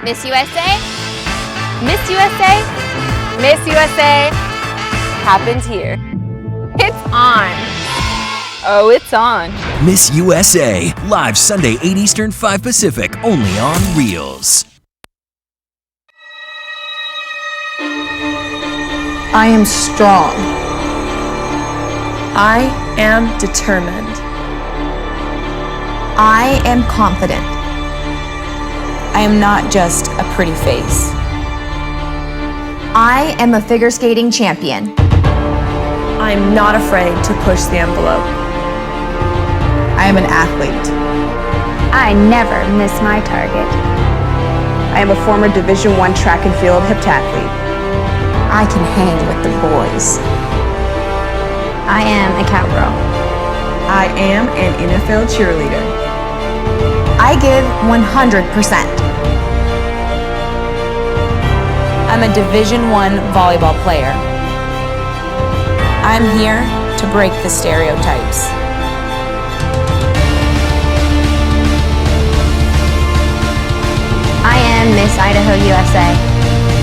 Miss USA? Miss USA? Miss USA happens here. It's on. Oh, it's on. Miss USA, live Sunday 8 Eastern, 5 Pacific, only on Reels. I am strong. I am determined. I am confident. I am not just a pretty face. I am a figure skating champion. I am not afraid to push the envelope. I am an athlete. I never miss my target. I am a former Division I track and field heptathlete. I can hang with the boys. I am a cowgirl. I am an NFL cheerleader. I give 100%. I'm a Division I volleyball player. I'm here to break the stereotypes. I am Miss Idaho USA.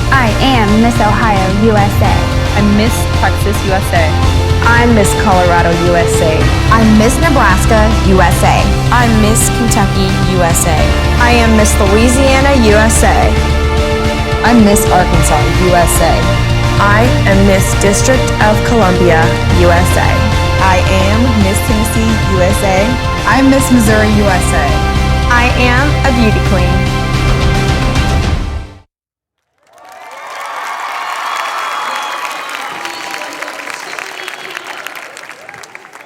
I am Miss Ohio USA. I'm Miss Texas USA. I'm Miss Colorado USA. I'm Miss Nebraska USA. I'm Miss Kentucky USA. I am Miss Louisiana USA. I'm Miss Arkansas USA. I am Miss District of Columbia USA. I am Miss Tennessee USA. I'm Miss Missouri USA. I am a beauty queen.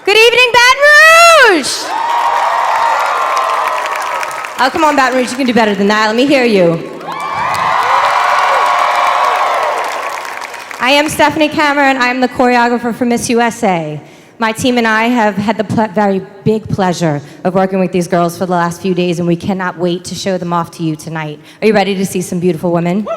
Good evening, Baton Rouge! Oh, come on, Baton Rouge, you can do better than that. Let me hear you. I am Stephanie Cameron. I am the choreographer for Miss USA. My team and I have had the very big pleasure of working with these girls for the last few days, and we cannot wait to show them off to you tonight. Are you ready to see some beautiful women?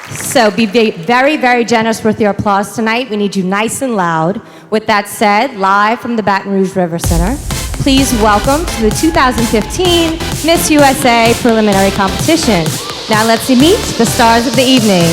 So be very, very generous with your applause tonight. We need you nice and loud. With that said, live from the Baton Rouge River Center, please welcome to the 2015 Miss USA preliminary competition. Now let's meet the stars of the evening.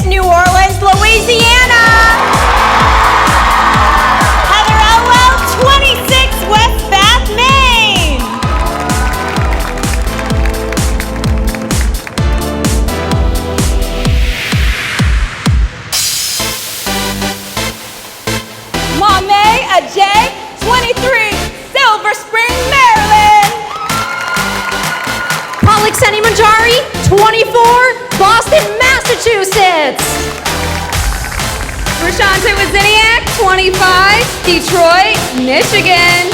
New Orleans, Louisiana. Nia J, 23, Silver Spring, Maryland. Polixeni Manjari, 24, Boston, Massachusetts. Rashante Waziniak, 25, Detroit, Michigan.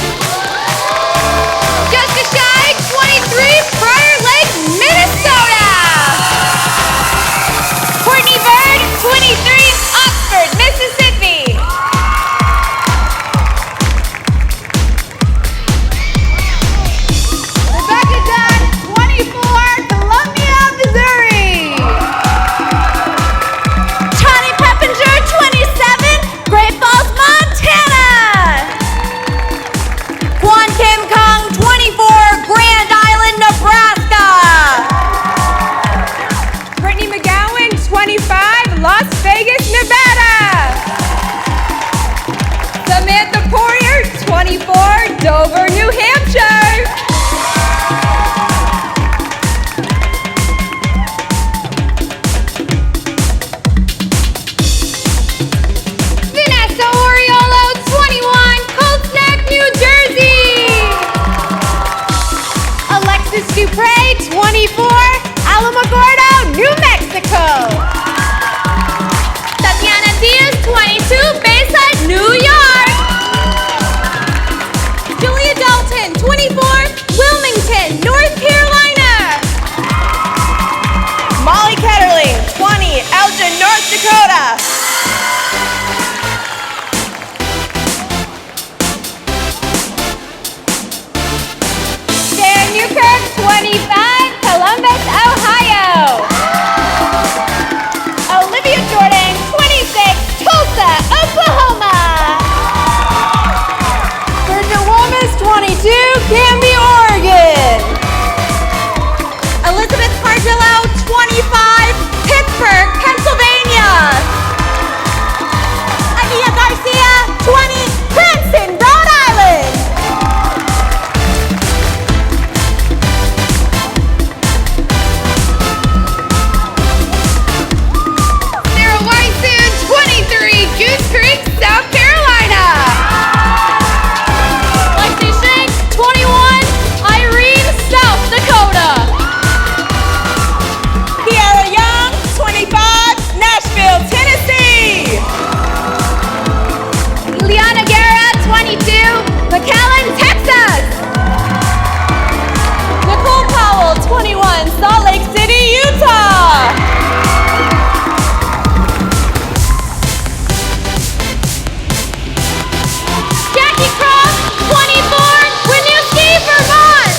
Jessica Scheig, 23, Prior Lake, Minnesota. Courtney Bird, 23, Oxford, Mississippi. Rebecca Dunn, 24, Columbia, Missouri. Tony Peppinger, 27, Great Falls, Montana. Kwon Kim Kong, 24, Grand Island, Nebraska. Brittany McGowan, 25, Las Vegas, Nevada. Samantha Poirier, 24, Dover, New Hampshire. Vanessa Oriolo, 21, Colts Neck, New Jersey. Alexis Dupre, 24, Alamogordo, New Mexico. Tatiana Diaz, 22, Bayside, New York. Julia Dalton, 24, Wilmington, North Carolina. Molly Ketterling, 20, Elgin, North Dakota. Sarah Newkirk, 25, Columbus, Ohio. Olivia Jordan, 26, Tulsa, Oklahoma. Bridget Womas, 22, Canby, Oregon. Elizabeth Cardillo, 25, Pittsburgh, Pennsylvania. Adia Garcia, 20, Cranston, Rhode Island. Sarah Weisson, 23, Goose Creek, South Carolina. Lexi Shanks, 21, Irene, South Dakota. Kiara Young, 25, Nashville, Tennessee. Liana Guerra, 22, McAllen, Texas. Nicole Powell, 21, Salt Lake City, Utah. Jackie Cross, 24, Winooski, Vermont.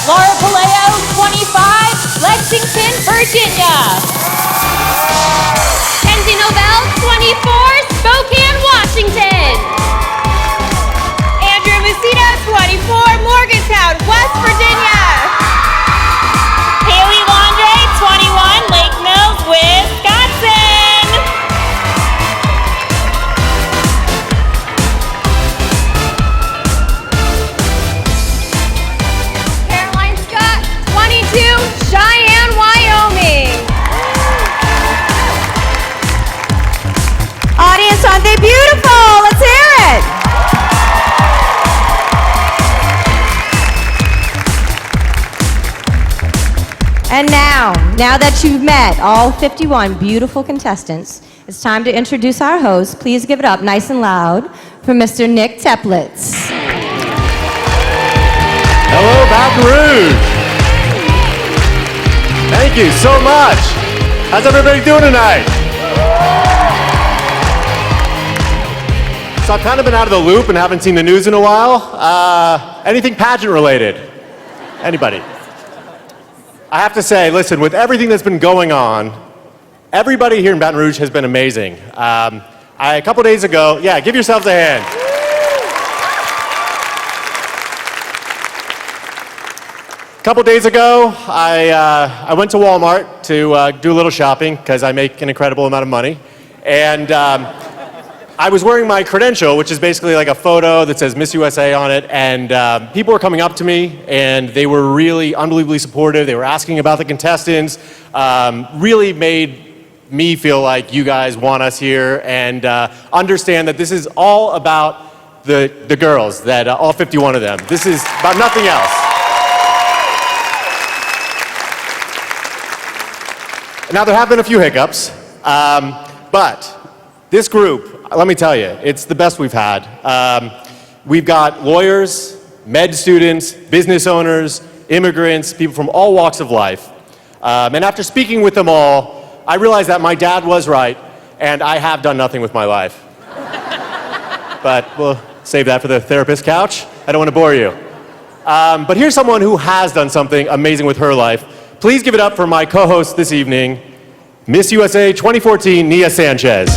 Laura Paleo, 25, Lexington, Virginia. Kenzie Novell, 24, Spokane, Washington. Andrew Mussino, 24, Morgantown, West Virginia. Haley Landre, 21, Lake Mills, Wisconsin. Caroline Scott, 22, Cheyenne, Wyoming. Audience, aren't they beautiful? Let's hear it. And now that you've met all 51 beautiful contestants, it's time to introduce our host. Please give it up nice and loud for Mr. Nick Teplitz. Hello, Baton Rouge. Thank you so much. How's everybody doing tonight? So I've kind of been out of the loop and haven't seen the news in a while. Anything pageant related? Anybody? I have to say, listen, with everything that's been going on, everybody here in Baton Rouge has been amazing. A couple days ago, yeah, give yourselves a hand. A couple days ago, I went to Walmart to do a little shopping because I make an incredible amount of money. And I was wearing my credential, which is basically like a photo that says Miss USA on it, and people were coming up to me, and they were really unbelievably supportive. They were asking about the contestants, really made me feel like you guys want us here and understand that this is all about the girls, that all 51 of them. This is about nothing else. Now, there have been a few hiccups, but this group, let me tell you, it's the best we've had. We've got lawyers, med students, business owners, immigrants, people from all walks of life. And after speaking with them all, I realized that my dad was right, and I have done nothing with my life. But we'll save that for the therapist couch. I don't want to bore you. But here's someone who has done something amazing with her life. Please give it up for my co-host this evening, Miss USA 2014, Nia Sanchez.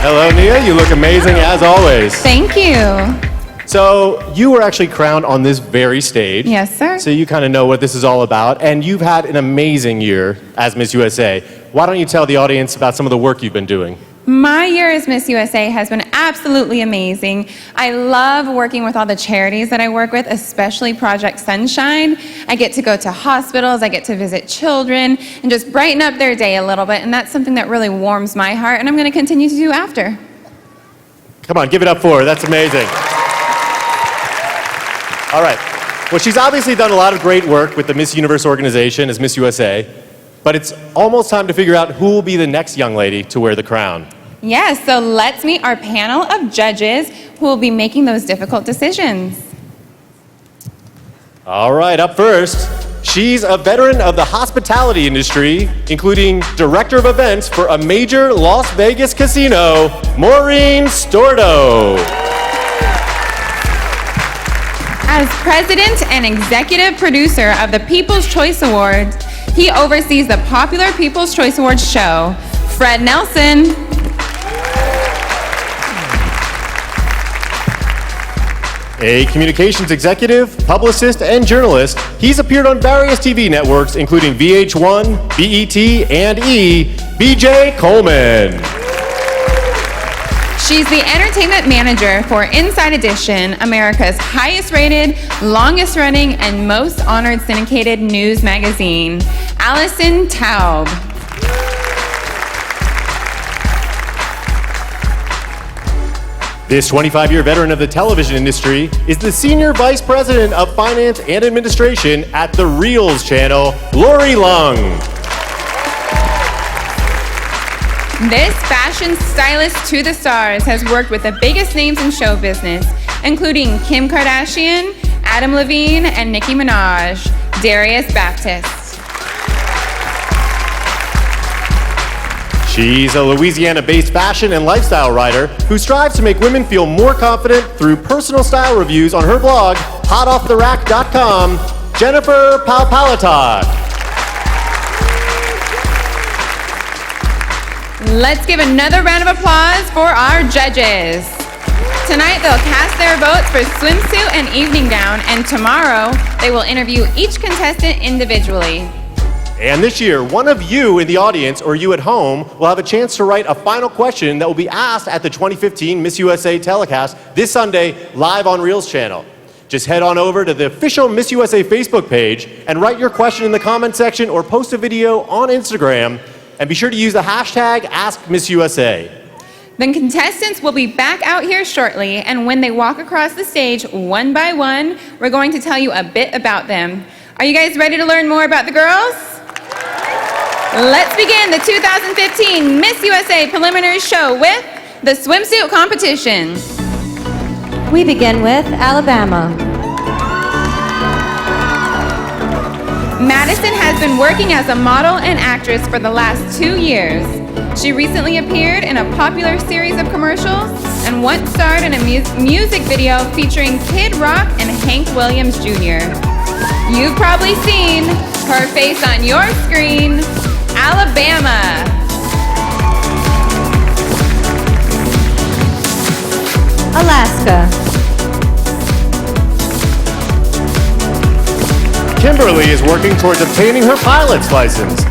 Hello, Nia. You look amazing as always. Thank you. So you were actually crowned on this very stage. Yes, sir. So you kind of know what this is all about, and you've had an amazing year as Miss USA. Why don't you tell the audience about some of the work you've been doing? My year as Miss USA has been absolutely amazing. I love working with all the charities that I work with, especially Project Sunshine. I get to go to hospitals, I get to visit children, and just brighten up their day a little bit, and that's something that really warms my heart, and I'm going to continue to do after. Come on, give it up for her. That's amazing. All right. Well, she's obviously done a lot of great work with the Miss Universe organization as Miss USA, but it's almost time to figure out who will be the next young lady to wear the crown. Yes, so let's meet our panel of judges who will be making those difficult decisions. All right, up first, she's a veteran of the hospitality industry, including director of events for a major Las Vegas casino, Maureen Stordo. As president and executive producer of the People's Choice Awards, he oversees the popular People's Choice Awards show, Fred Nelson. A communications executive, publicist, and journalist, he's appeared on various TV networks, including VH1, BET, and E! BJ Coleman. She's the entertainment manager for Inside Edition, America's highest rated, longest running, and most honored syndicated news magazine, Allison Taub. This 25-year veteran of the television industry is the Senior Vice President of Finance and Administration at the Reels channel, Lori Lung. This fashion stylist to the stars has worked with the biggest names in show business, including Kim Kardashian, Adam Levine, and Nicki Minaj, Darius Baptist. She's a Louisiana-based fashion and lifestyle writer who strives to make women feel more confident through personal style reviews on her blog, hotofftherack.com, Jennifer Palpalatok. Let's give another round of applause for our judges. Tonight they'll cast their votes for swimsuit and evening gown, and tomorrow they will interview each contestant individually. And this year, one of you in the audience or you at home will have a chance to write a final question that will be asked at the 2015 Miss USA telecast this Sunday live on Reels channel. Just head on over to the official Miss USA Facebook page and write your question in the comment section or post a video on Instagram. And be sure to use the hashtag AskMissUSA. The contestants will be back out here shortly, and when they walk across the stage one by one, we're going to tell you a bit about them. Are you guys ready to learn more about the girls? Let's begin the 2015 Miss USA preliminary show with the swimsuit competition. We begin with Alabama. Madison has been working as a model and actress for the last 2 years. She recently appeared in a popular series of commercials and once starred in a music video featuring Kid Rock and Hank Williams Jr. You've probably seen her face on your screen, Alabama. Alaska. Kimberly is working towards obtaining her pilot's license.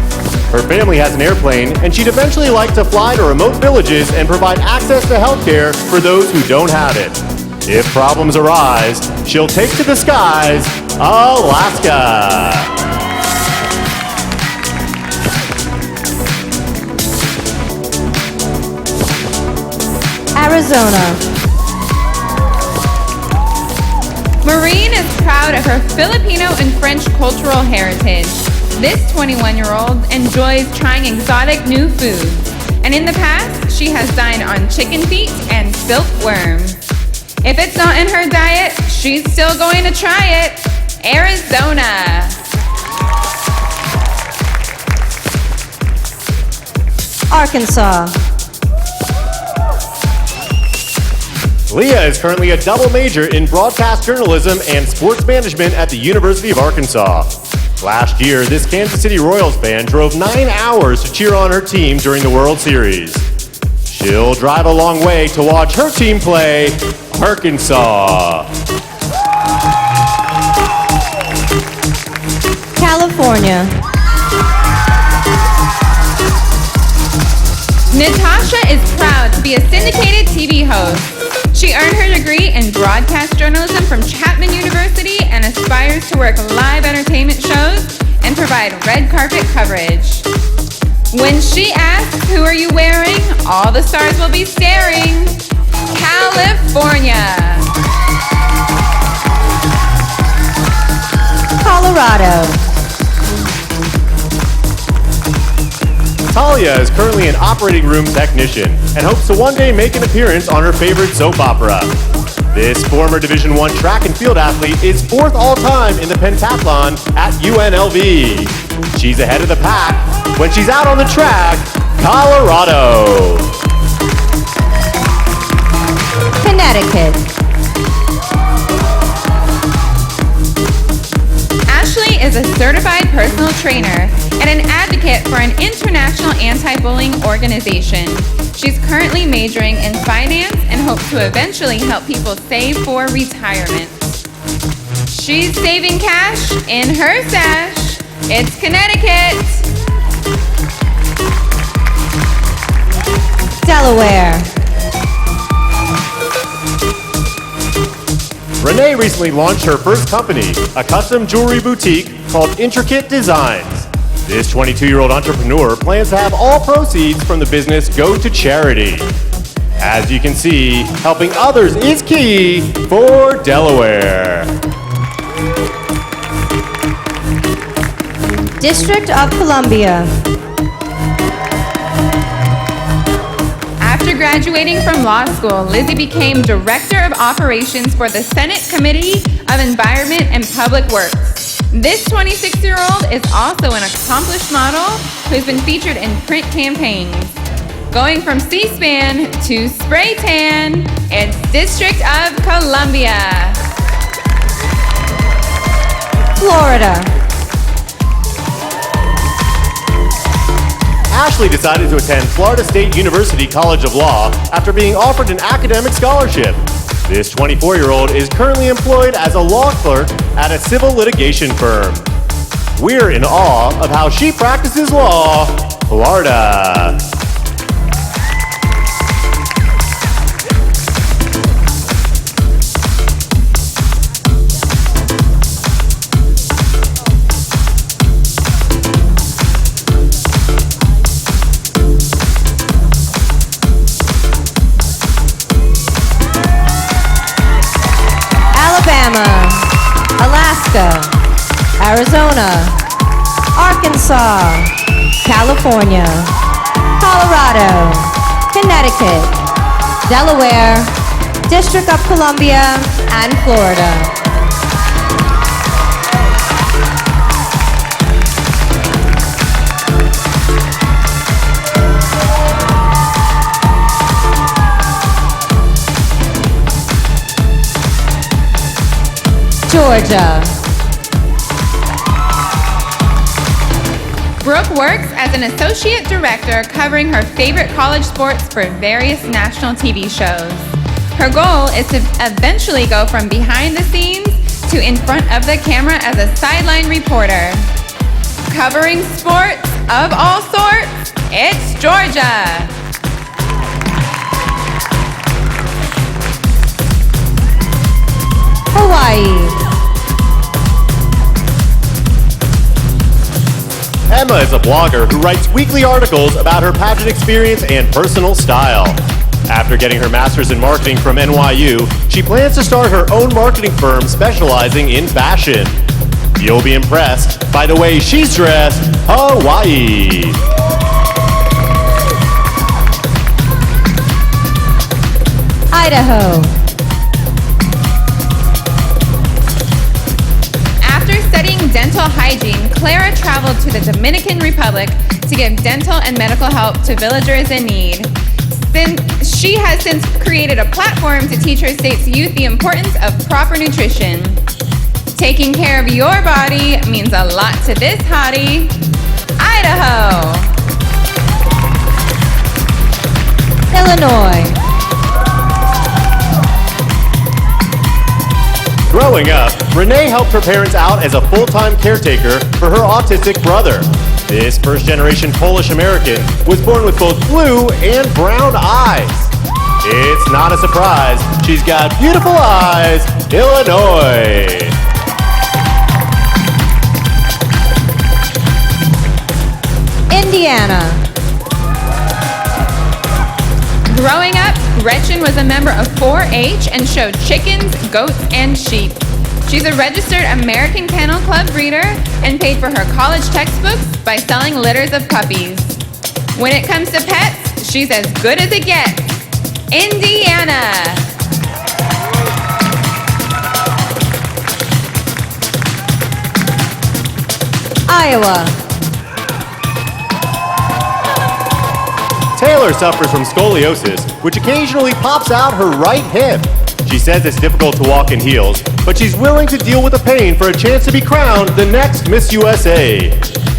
Her family has an airplane, and she'd eventually like to fly to remote villages and provide access to healthcare for those who don't have it. If problems arise, she'll take to the skies, Alaska. Arizona. Maureen is proud of her Filipino and French cultural heritage. This 21-year-old enjoys trying exotic new foods, and in the past, she has dined on chicken feet and silkworm. If it's not in her diet, she's still going to try it. Arizona. Arkansas. Leah is currently a double major in broadcast journalism and sports management at the University of Arkansas. Last year, this Kansas City Royals fan drove 9 hours to cheer on her team during the World Series. She'll drive a long way to watch her team play Arkansas. California. Natasha is proud to be a syndicated TV host. She earned her degree in broadcast journalism from Chapman University and aspires to work live entertainment shows and provide red carpet coverage. When she asks, "Who are you wearing?" all the stars will be staring. California. Colorado. Talia is currently an operating room technician and hopes to one day make an appearance on her favorite soap opera. This former Division I track and field athlete is 4th all-time in the pentathlon at UNLV. She's ahead of the pack when she's out on the track, Colorado. Connecticut. Ashley is a certified personal trainer and an advocate for an international anti-bullying organization. She's currently majoring in finance and hopes to eventually help people save for retirement. She's saving cash in her stash. It's Connecticut. Delaware. Renee recently launched her first company, a custom jewelry boutique called Intricate Designs. This 22-year-old entrepreneur plans to have all proceeds from the business go to charity. As you can see, helping others is key for Delaware. District of Columbia. After graduating from law school, Lizzie became Director of Operations for the Senate Committee of Environment and Public Works. This 26-year-old is also an accomplished model who's been featured in print campaigns. Going from C-SPAN to spray tan, it's District of Columbia. Florida. Ashley decided to attend Florida State University College of Law after being offered an academic scholarship. This 24-year-old is currently employed as a law clerk at a civil litigation firm. We're in awe of how she practices law, Florida. Alaska, Arizona, Arkansas, California, Colorado, Connecticut, Delaware, District of Columbia, and Florida. Georgia. Brooke works as an associate director covering her favorite college sports for various national TV shows. Her goal is to eventually go from behind the scenes to in front of the camera as a sideline reporter. Covering sports of all sorts, it's Georgia. Hawaii. Emma is a blogger who writes weekly articles about her pageant experience and personal style. After getting her master's in marketing from NYU, she plans to start her own marketing firm specializing in fashion. You'll be impressed by the way she's dressed. Hawaii. Idaho. After studying dental hygiene, Clara traveled to the Dominican Republic to give dental and medical help to villagers in need. She has since created a platform to teach her state's youth the importance of proper nutrition. Taking care of your body means a lot to this hottie. Idaho. Illinois. Growing up, Renee helped her parents out as a full-time caretaker for her autistic brother. This first-generation Polish-American was born with both blue and brown eyes. It's not a surprise, she's got beautiful eyes, Illinois. Indiana. Growing up, Gretchen was a member of 4-H and showed chickens, goats, and sheep. She's a registered American Kennel Club breeder and paid for her college textbooks by selling litters of puppies. When it comes to pets, she's as good as it gets. Indiana. Iowa. Taylor suffers from scoliosis, which occasionally pops out her right hip. She says it's difficult to walk in heels, but she's willing to deal with the pain for a chance to be crowned the next Miss USA.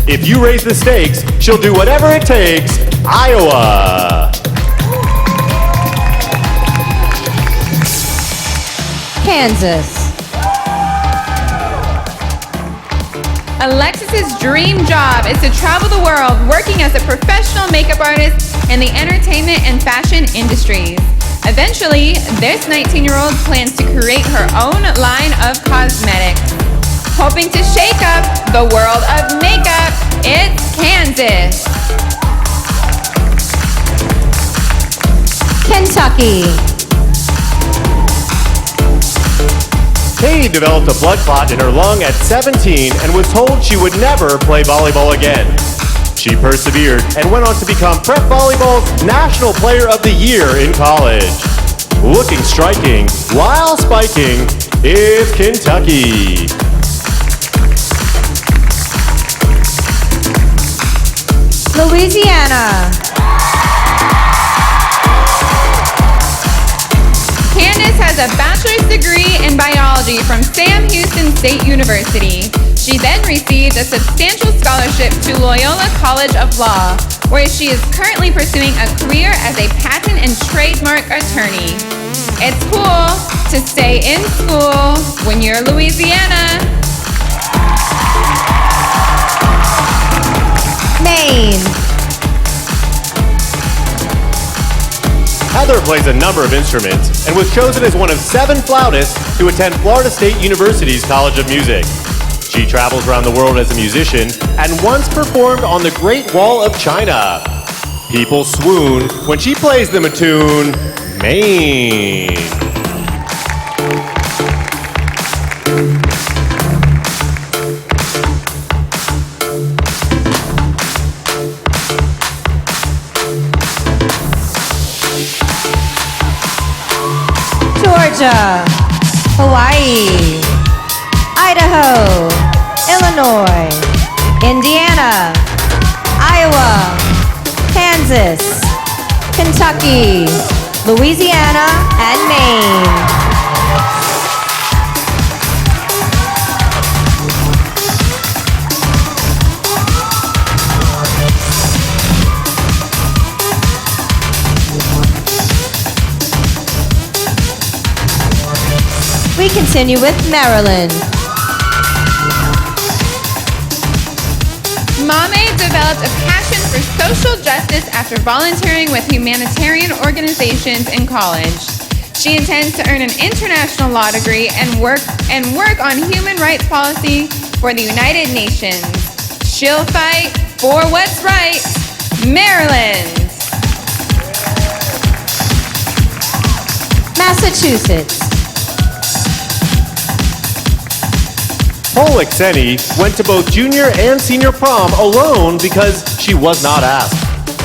If you raise the stakes, she'll do whatever it takes. Iowa. Kansas. Alexis's dream job is to travel the world working as a professional makeup artist in the entertainment and fashion industries. Eventually, this 19-year-old plans to create her own line of cosmetics. Hoping to shake up the world of makeup, it's Kansas. Kentucky. Katie developed a blood clot in her lung at 17 and was told she would never play volleyball again. She persevered and went on to become Prep Volleyball's National Player of the Year in college. Looking striking while spiking is Kentucky. Louisiana. Candace has a bachelor's degree in biology from Sam Houston State University. She then received a substantial scholarship to Loyola College of Law, where she is currently pursuing a career as a patent and trademark attorney. It's cool to stay in school when you're Louisiana. Maine. Heather plays a number of instruments and was chosen as one of 7 flautists to attend Florida State University's College of Music. She travels around the world as a musician and once performed on the Great Wall of China. People swoon when she plays them a tune, Maine. Georgia. Hawaii. Idaho. Illinois. Indiana. Iowa. Kansas. Kentucky. Louisiana, and Maine. We continue with Maryland. Mame developed a passion for social justice after volunteering with humanitarian organizations in college. She intends to earn an international law degree and work on human rights policy for the United Nations. She'll fight for what's right. Maryland. Massachusetts. Polixeni went to both junior and senior prom alone because she was not asked.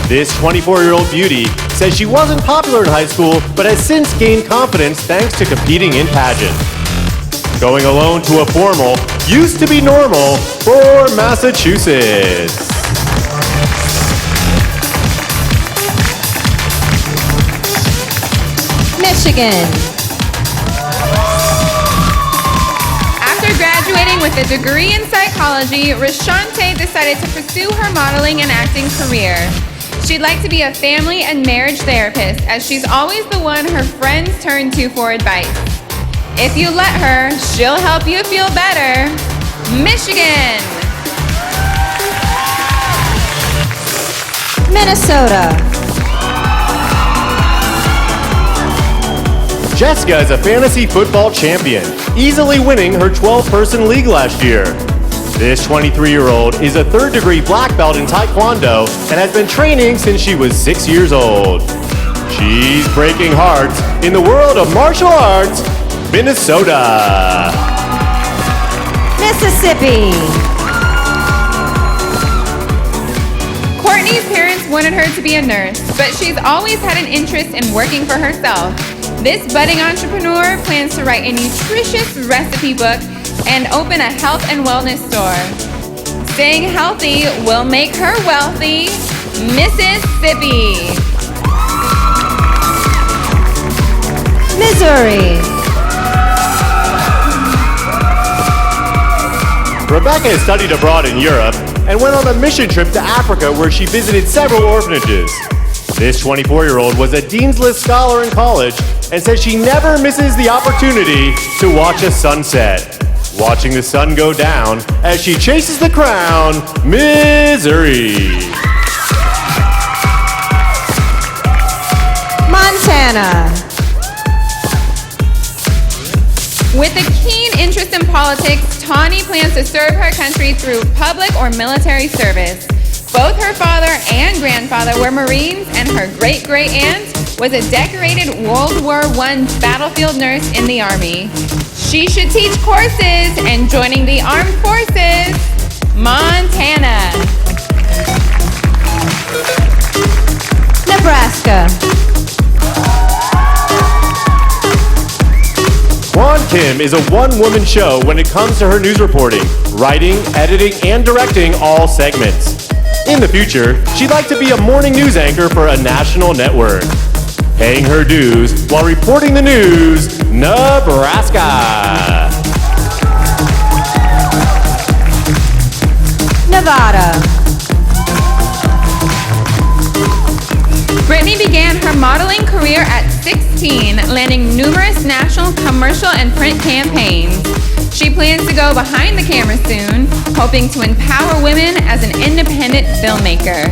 This 24-year-old beauty says she wasn't popular in high school, but has since gained confidence thanks to competing in pageant. Going alone to a formal used to be normal for Massachusetts. Michigan. After graduating with a degree in psychology, Rashante decided to pursue her modeling and acting career. She'd like to be a family and marriage therapist, as she's always the one her friends turn to for advice. If you let her, she'll help you feel better. Michigan. Minnesota. Jessica is a fantasy football champion, easily winning her 12-person league last year. This 23-year-old is a third-degree black belt in Taekwondo and has been training since she was 6 years old. She's breaking hearts in the world of martial arts, Minnesota. Mississippi. Courtney's parents wanted her to be a nurse, but she's always had an interest in working for herself. This budding entrepreneur plans to write a nutritious recipe book and open a health and wellness store. Staying healthy will make her wealthy. Mississippi. Missouri. Rebecca has studied abroad in Europe and went on a mission trip to Africa where she visited several orphanages. This 24-year-old was a Dean's List scholar in college and says she never misses the opportunity to watch a sunset, watching the sun go down as she chases the crown, Missouri. Montana. With a keen interest in politics, Tawny plans to serve her country through public or military service. Both her father and grandfather were Marines, and her great-great-aunt was a decorated World War I battlefield nurse in the Army. She should teach courses and joining the armed forces. Montana. Nebraska. Juan Kim is a one-woman show when it comes to her news reporting, writing, editing, and directing all segments. In the future, she'd like to be a morning news anchor for a national network. Paying her dues while reporting the news, Nebraska. Nevada. Brittany began her modeling career at 16, landing numerous national commercial and print campaigns. She plans to go behind the camera soon, hoping to empower women as an independent filmmaker.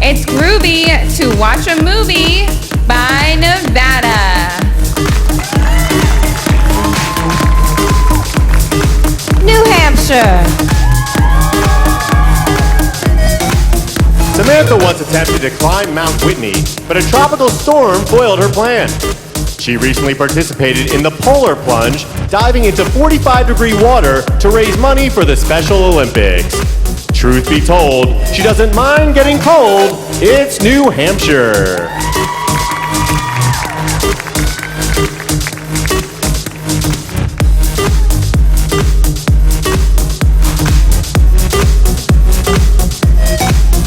It's groovy to watch a movie by Nevada. New Hampshire. Samantha once attempted to climb Mount Whitney, but a tropical storm foiled her plan. She recently participated in the polar plunge, diving into 45-degree water to raise money for the Special Olympics. Truth be told, she doesn't mind getting cold. It's New Hampshire.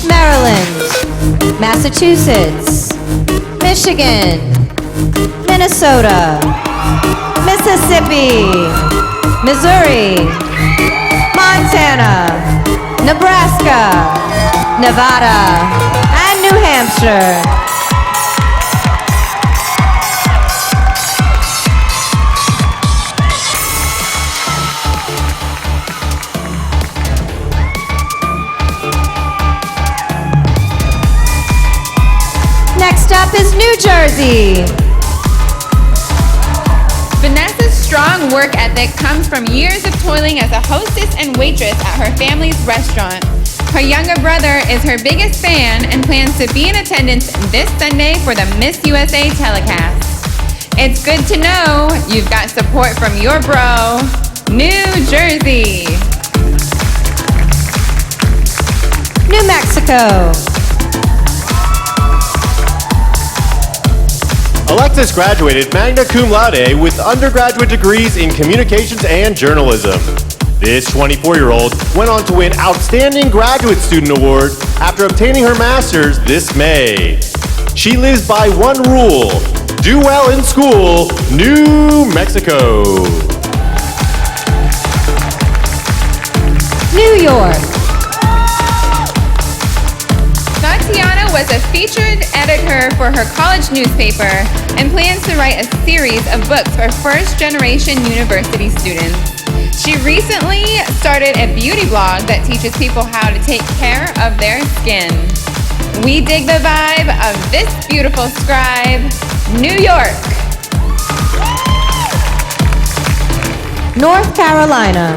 Maryland. Massachusetts. Michigan. Minnesota. Mississippi. Missouri. Montana. Nebraska. Nevada. And New Hampshire. New Jersey. Vanessa's strong work ethic comes from years of toiling as a hostess and waitress at her family's restaurant. Her younger brother is her biggest fan and plans to be in attendance this Sunday for the Miss USA telecast. It's good to know you've got support from your bro, New Jersey. New Mexico. Alexis graduated magna cum laude with undergraduate degrees in communications and journalism. This 24-year-old went on to win Outstanding Graduate Student Award after obtaining her master's this May. She lives by one rule: do well in school, New Mexico. New York. Tatiana was a featured editor for her college newspaper and plans to write a series of books for first-generation university students. She recently started a beauty blog that teaches people how to take care of their skin. We dig the vibe of this beautiful scribe, New York. North Carolina.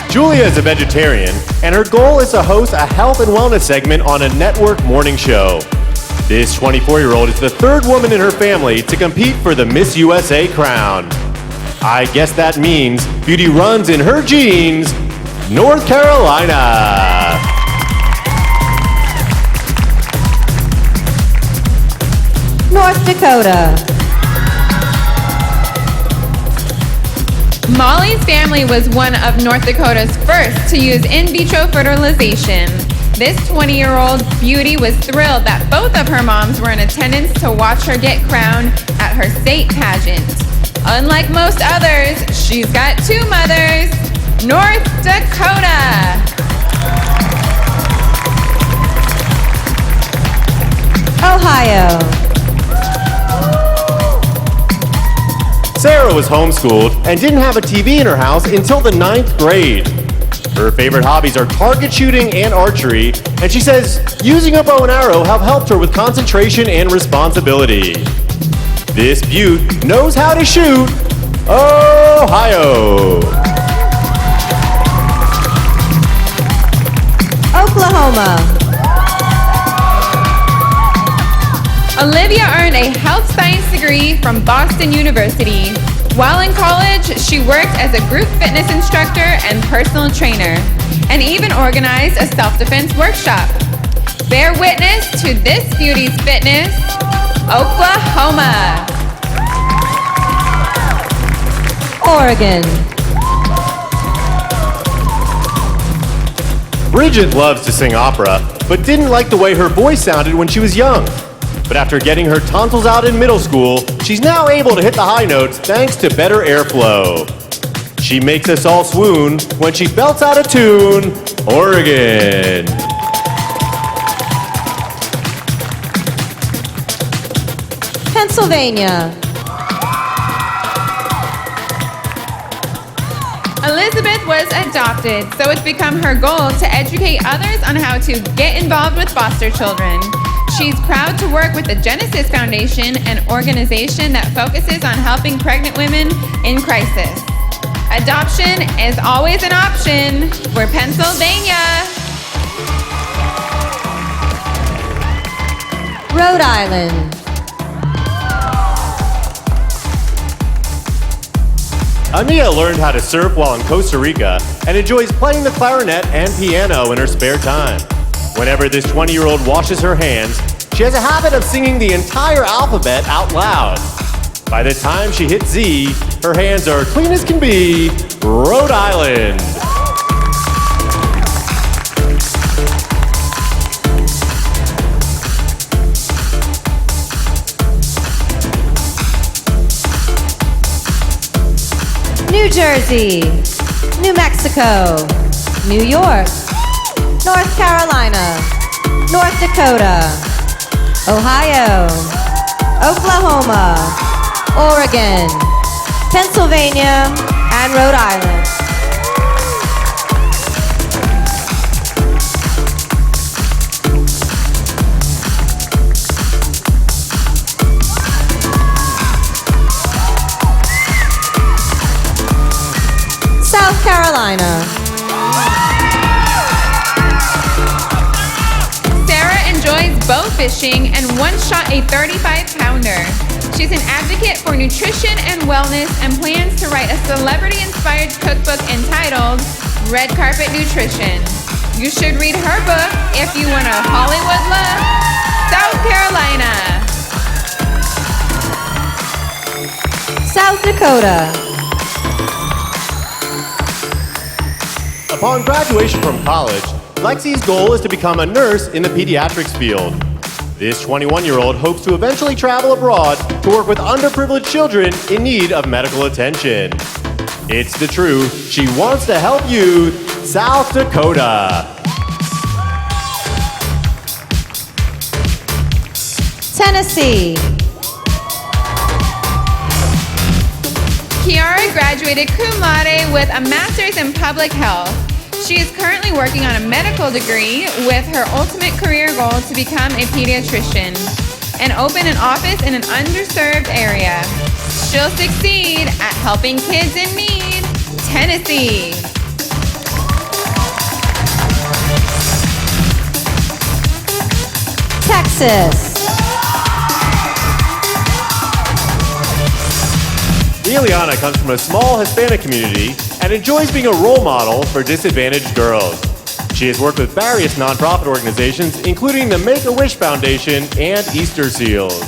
Julia is a vegetarian, and her goal is to host a health and wellness segment on a network morning show. This 24-year-old is the third woman in her family to compete for the Miss USA crown. I guess that means beauty runs in her genes, North Carolina. North Dakota. Molly's family was one of North Dakota's first to use in vitro fertilization. This 20-year-old beauty was thrilled that both of her moms were in attendance to watch her get crowned at her state pageant. Unlike most others, she's got two mothers. North Dakota. Ohio. Sarah was homeschooled and didn't have a TV in her house until the 9th grade. Her favorite hobbies are target shooting and archery, and she says using a bow and arrow have helped her with concentration and responsibility. This beaut knows how to shoot Ohio. Oklahoma. Olivia earned a health science degree from Boston University. While in college, she worked as a group fitness instructor and personal trainer, and even organized a self-defense workshop. Bear witness to this beauty's fitness, Oklahoma. Oregon. Bridget loves to sing opera, but didn't like the way her voice sounded when she was young. But after getting her tonsils out in middle school, she's now able to hit the high notes thanks to better airflow. She makes us all swoon when she belts out a tune, Oregon. Pennsylvania. Elizabeth was adopted, so it's become her goal to educate others on how to get involved with foster children. She's proud to work with the Genesis Foundation, an organization that focuses on helping pregnant women in crisis. Adoption is always an option. We're Pennsylvania. Rhode Island. Nia learned how to surf while in Costa Rica and enjoys playing the clarinet and piano in her spare time. Whenever this 20-year-old washes her hands, she has a habit of singing the entire alphabet out loud. By the time she hits Z, her hands are clean as can be, Rhode Island. New Jersey. New Mexico. New York. North Carolina. North Dakota. Ohio. Oklahoma. Oregon. Pennsylvania. And Rhode Island. fishing and once shot a 35-pounder. She's an advocate for nutrition and wellness and plans to write a celebrity-inspired cookbook entitled Red Carpet Nutrition. You should read her book if you want a Hollywood look. South Carolina. South Dakota. Upon graduation from college, Lexi's goal is to become a nurse in the pediatrics field. This 21-year-old hopes to eventually travel abroad to work with underprivileged children in need of medical attention. It's the truth. She wants to help youth. South Dakota. Tennessee. Kiara graduated cum laude with a master's in public health. She is currently working on a medical degree with her ultimate career goal to become a pediatrician and open an office in an underserved area. She'll succeed at helping kids in need. Tennessee. Texas. Ileana comes from a small Hispanic community and enjoys being a role model for disadvantaged girls. She has worked with various nonprofit organizations, including the Make-A-Wish Foundation and Easter Seals.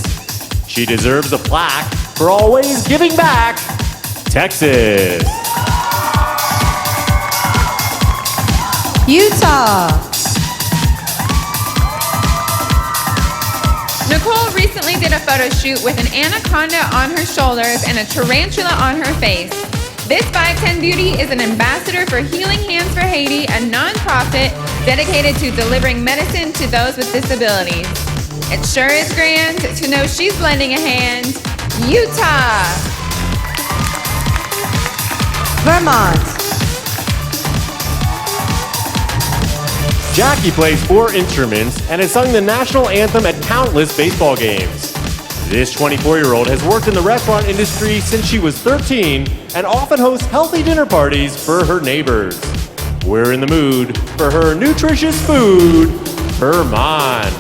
She deserves a plaque for always giving back. Texas. Utah. Nicole recently did a photo shoot with an anaconda on her shoulders and a tarantula on her face. This 5'10 beauty is an ambassador for Healing Hands for Haiti, a nonprofit dedicated to delivering medicine to those with disabilities. It sure is grand to know she's lending a hand. Utah. Vermont. Jackie plays 4 instruments and has sung the national anthem at countless baseball games. This 24-year-old has worked in the restaurant industry since she was 13 and often hosts healthy dinner parties for her neighbors. We're in the mood for her nutritious food, Vermont.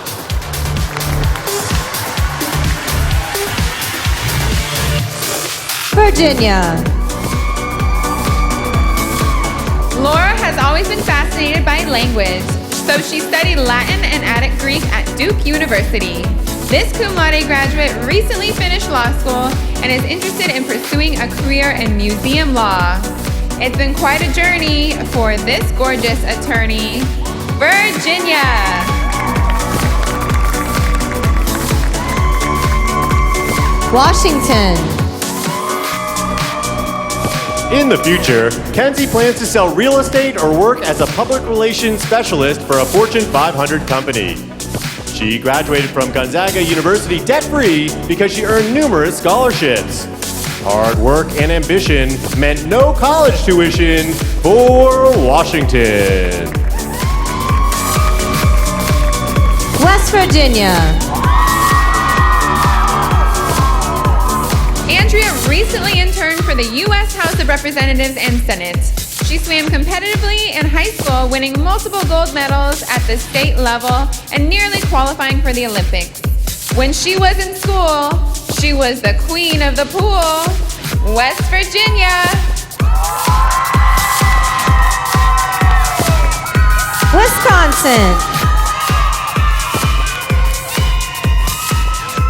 Virginia. Laura has always been fascinated by language, so she studied Latin and Attic Greek at Duke University. This cum laude graduate recently finished law school and is interested in pursuing a career in museum law. It's been quite a journey for this gorgeous attorney. Virginia. Washington. In the future, Kenzie plans to sell real estate or work as a public relations specialist for a Fortune 500 company. She graduated from Gonzaga University debt-free because she earned numerous scholarships. Hard work and ambition meant no college tuition for Washington. West Virginia. Andrea recently interned for the U.S. House of Representatives and Senate. She swam competitively in high school, winning multiple gold medals at the state level and nearly qualifying for the Olympics. When she was in school, she was the queen of the pool. West Virginia. Wisconsin.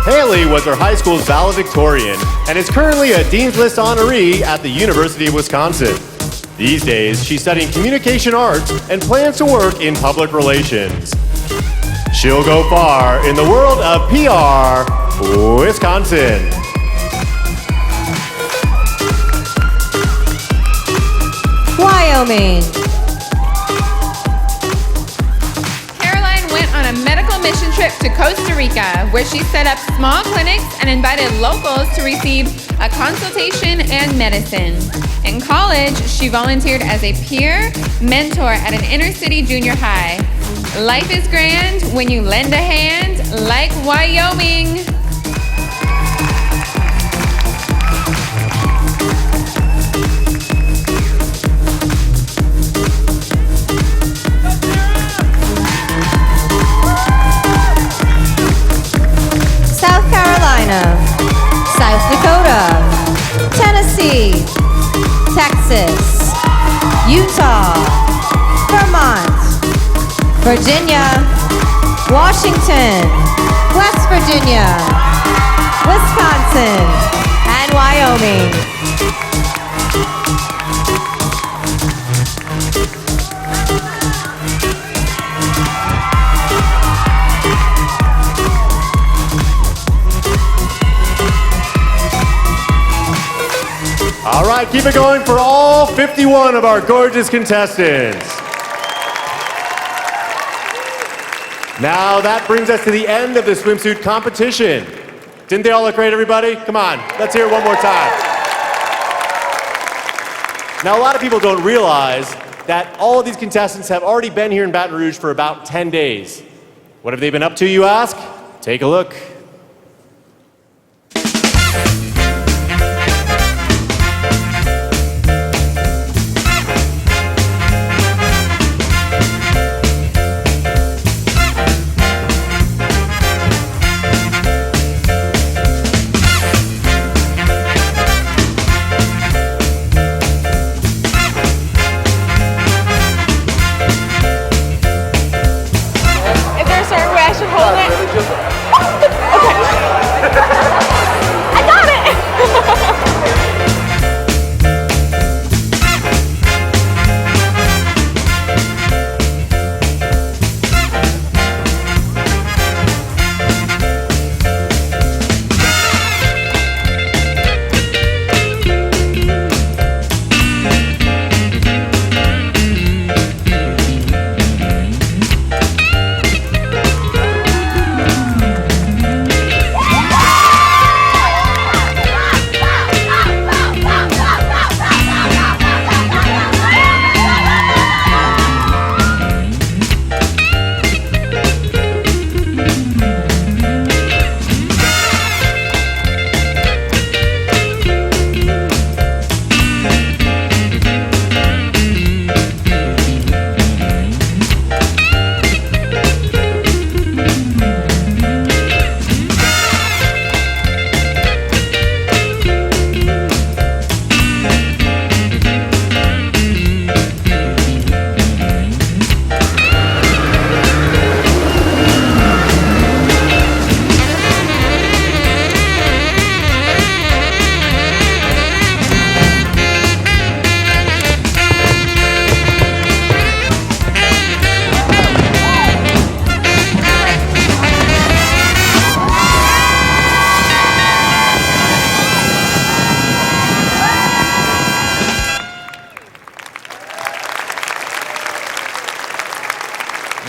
Haley was her high school's valedictorian and is currently a Dean's List honoree at the University of Wisconsin. These days, she's studying communication arts and plans to work in public relations. She'll go far in the world of PR, Wisconsin. Wyoming. Caroline went on a medical mission trip to Costa Rica, where she set up small clinics and invited locals to receive a consultation and medicine. In college, she volunteered as a peer mentor at an inner-city junior high. Life is grand when you lend a hand, like Wyoming. Carolina, South Dakota, Tennessee, Texas, Utah, Vermont, Virginia, Washington, West Virginia, Wisconsin, and Wyoming. All right, keep it going for all 51 of our gorgeous contestants. Now that brings us to the end of the swimsuit competition. Didn't they all look great, everybody? Come on, let's hear it one more time. Now, a lot of people don't realize that all of these contestants have already been here in Baton Rouge for about 10 days. What have they been up to, you ask? Take a look.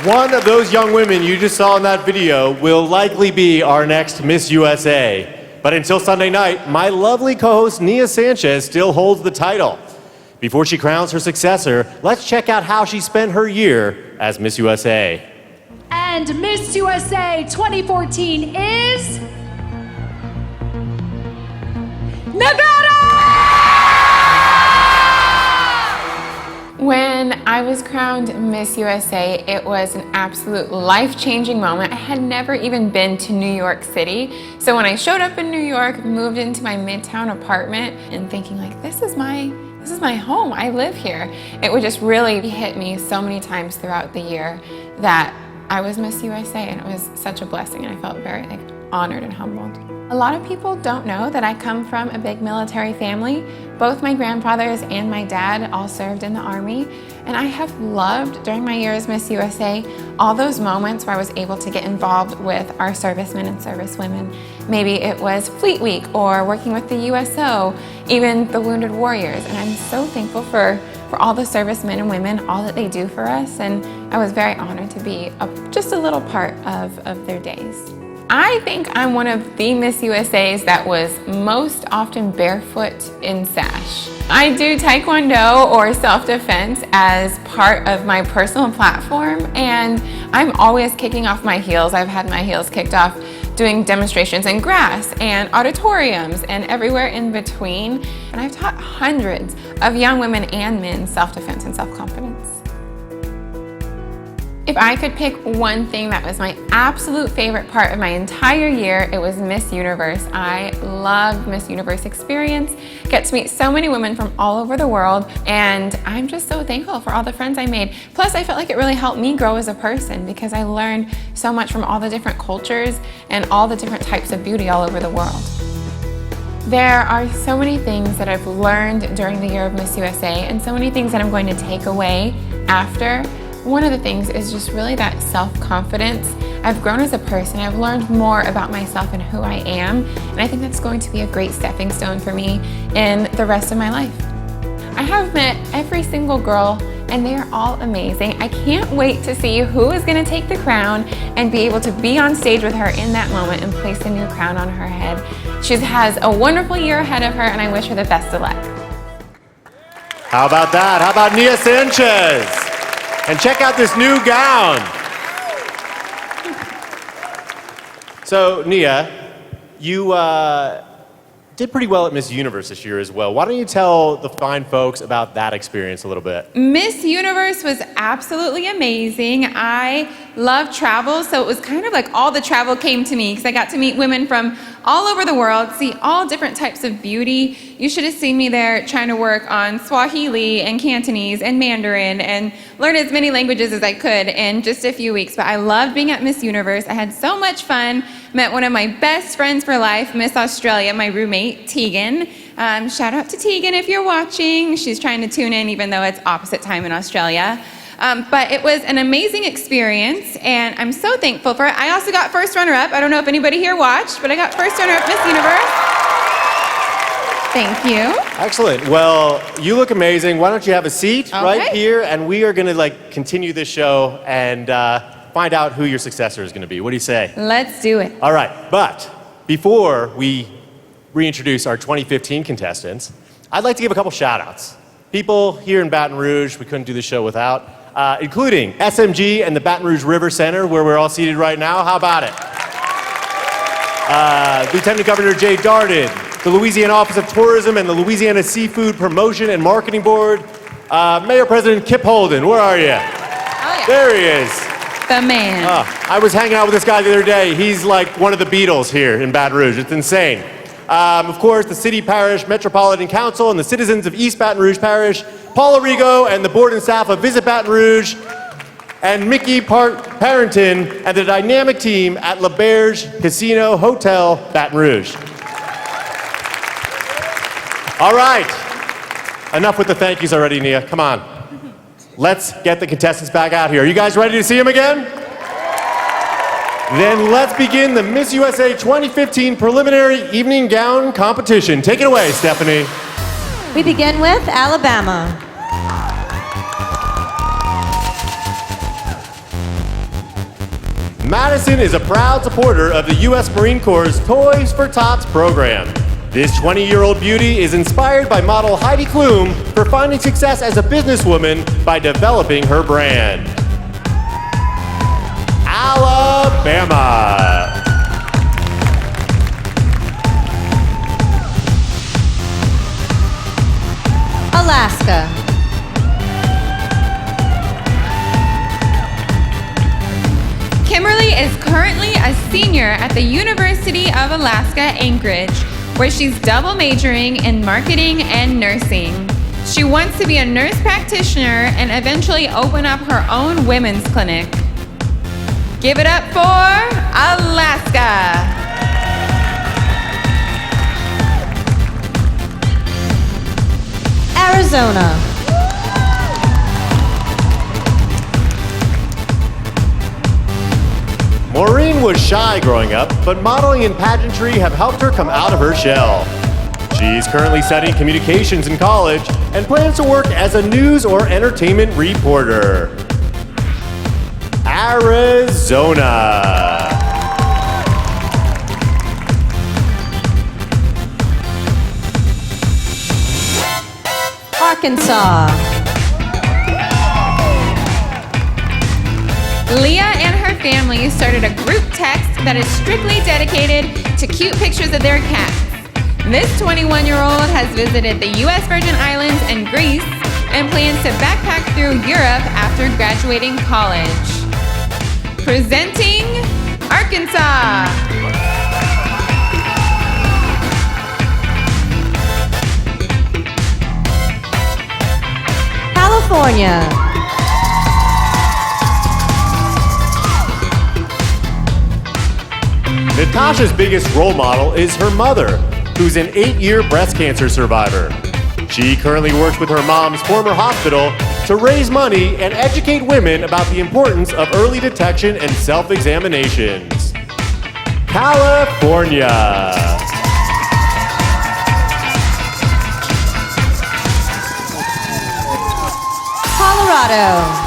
One of those young women you just saw in that video will likely be our next Miss USA. But until Sunday night, my lovely co-host Nia Sanchez still holds the title. Before she crowns her successor, let's check out how she spent her year as Miss USA. And Miss USA 2014 is... Nevada! When I was crowned Miss USA, it was an absolute life-changing moment. I had never even been to New York City. So when I showed up in New York, moved into my Midtown apartment and thinking like, this is my home, I live here. It would just really hit me so many times throughout the year that I was Miss USA, and it was such a blessing, and I felt very honored and humbled. A lot of people don't know that I come from a big military family. Both my grandfathers and my dad all served in the Army, and I have loved, during my year as Miss USA, all those moments where I was able to get involved with our servicemen and servicewomen. Maybe it was Fleet Week or working with the USO, even the Wounded Warriors, and I'm so thankful for all the servicemen and women, all that they do for us, and I was very honored to be just a little part of their days. I think I'm one of the Miss USAs that was most often barefoot in sash. I do Taekwondo or self-defense as part of my personal platform, and I'm always kicking off my heels. I've had my heels kicked off doing demonstrations in grass and auditoriums and everywhere in between. And I've taught hundreds of young women and men self-defense and self-confidence. If I could pick one thing that was my absolute favorite part of my entire year, it was Miss Universe. I loved Miss Universe experience, get to meet so many women from all over the world, and I'm just so thankful for all the friends I made. Plus, I felt like it really helped me grow as a person because I learned so much from all the different cultures and all the different types of beauty all over the world. There are so many things that I've learned during the year of Miss USA and so many things that I'm going to take away after. One of the things is just really that self-confidence. I've grown as a person. I've learned more about myself and who I am, and I think that's going to be a great stepping stone for me in the rest of my life. I have met every single girl, and they are all amazing. I can't wait to see who is going to take the crown and be able to be on stage with her in that moment and place a new crown on her head. She has a wonderful year ahead of her, and I wish her the best of luck. How about that? How about Nia Sanchez? And check out this new gown. So, Nia, you did pretty well at Miss Universe this year as well. Why don't you tell the fine folks about that experience a little bit? Miss Universe was absolutely amazing. I love travel, so it was kind of like all the travel came to me because I got to meet women from all over the world, see all different types of beauty. You should have seen me there trying to work on Swahili and Cantonese and Mandarin and learn as many languages as I could in just a few weeks. But I loved being at Miss Universe. I had so much fun. Met one of my best friends for life, Miss Australia, my roommate, Tegan. Shout out to Tegan if you're watching. She's trying to tune in even though it's opposite time in Australia. But it was an amazing experience, and I'm so thankful for it. I also got first runner-up. I don't know if anybody here watched, but I got first runner-up Miss Universe. Thank you. Excellent. Well, you look amazing. Why don't you have a seat right here, and we are going to continue this show and find out who your successor is going to be. What do you say? Let's do it. All right, but before we reintroduce our 2015 contestants, I'd like to give a couple shout-outs. People here in Baton Rouge we couldn't do the show without, including SMG and the Baton Rouge River Center, where we're all seated right now. How about it? Lieutenant Governor Jay Darden, the Louisiana Office of Tourism and the Louisiana Seafood Promotion and Marketing Board, Mayor President Kip Holden. Where are you? Oh, yeah. There he is. The man. I was hanging out with this guy the other day. He's like one of the Beatles here in Baton Rouge. It's insane. Of course, the City Parish Metropolitan Council and the citizens of East Baton Rouge Parish, Paul Arrigo and the board and staff of Visit Baton Rouge, and Mickey Parrington and the dynamic team at La Berge Casino Hotel, Baton Rouge. All right, enough with the thank yous already, Nia. Come on. Let's get the contestants back out here. Are you guys ready to see them again? Then let's begin the Miss USA 2015 preliminary evening gown competition. Take it away, Stephanie. We begin with Alabama. Madison is a proud supporter of the U.S. Marine Corps' Toys for Tots program. This 20-year-old beauty is inspired by model Heidi Klum for finding success as a businesswoman by developing her brand. Alabama. Alaska. Kimberly is currently a senior at the University of Alaska, Anchorage, where she's double majoring in marketing and nursing. She wants to be a nurse practitioner and eventually open up her own women's clinic. Give it up for Alaska. Arizona. Maureen was shy growing up, but modeling and pageantry have helped her come out of her shell. She's currently studying communications in college and plans to work as a news or entertainment reporter. Arizona. Arkansas. Leah and her family started a group text that is strictly dedicated to cute pictures of their cats. This 21-year-old has visited the U.S. Virgin Islands and Greece and plans to backpack through Europe after graduating college. Presenting Arkansas. California. Natasha's biggest role model is her mother, who's an 8-year breast cancer survivor. She currently works with her mom's former hospital to raise money and educate women about the importance of early detection and self-examinations. California. Colorado.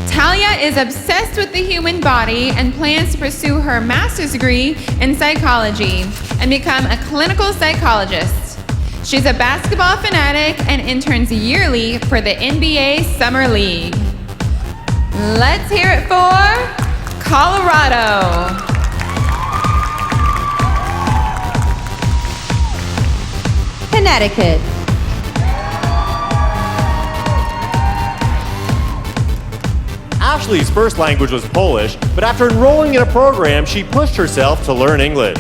Talia is obsessed with the human body and plans to pursue her master's degree in psychology and become a clinical psychologist. She's a basketball fanatic and interns yearly for the NBA Summer League. Let's hear it for Colorado. Connecticut. Ashley's first language was Polish, but after enrolling in a program, she pushed herself to learn English.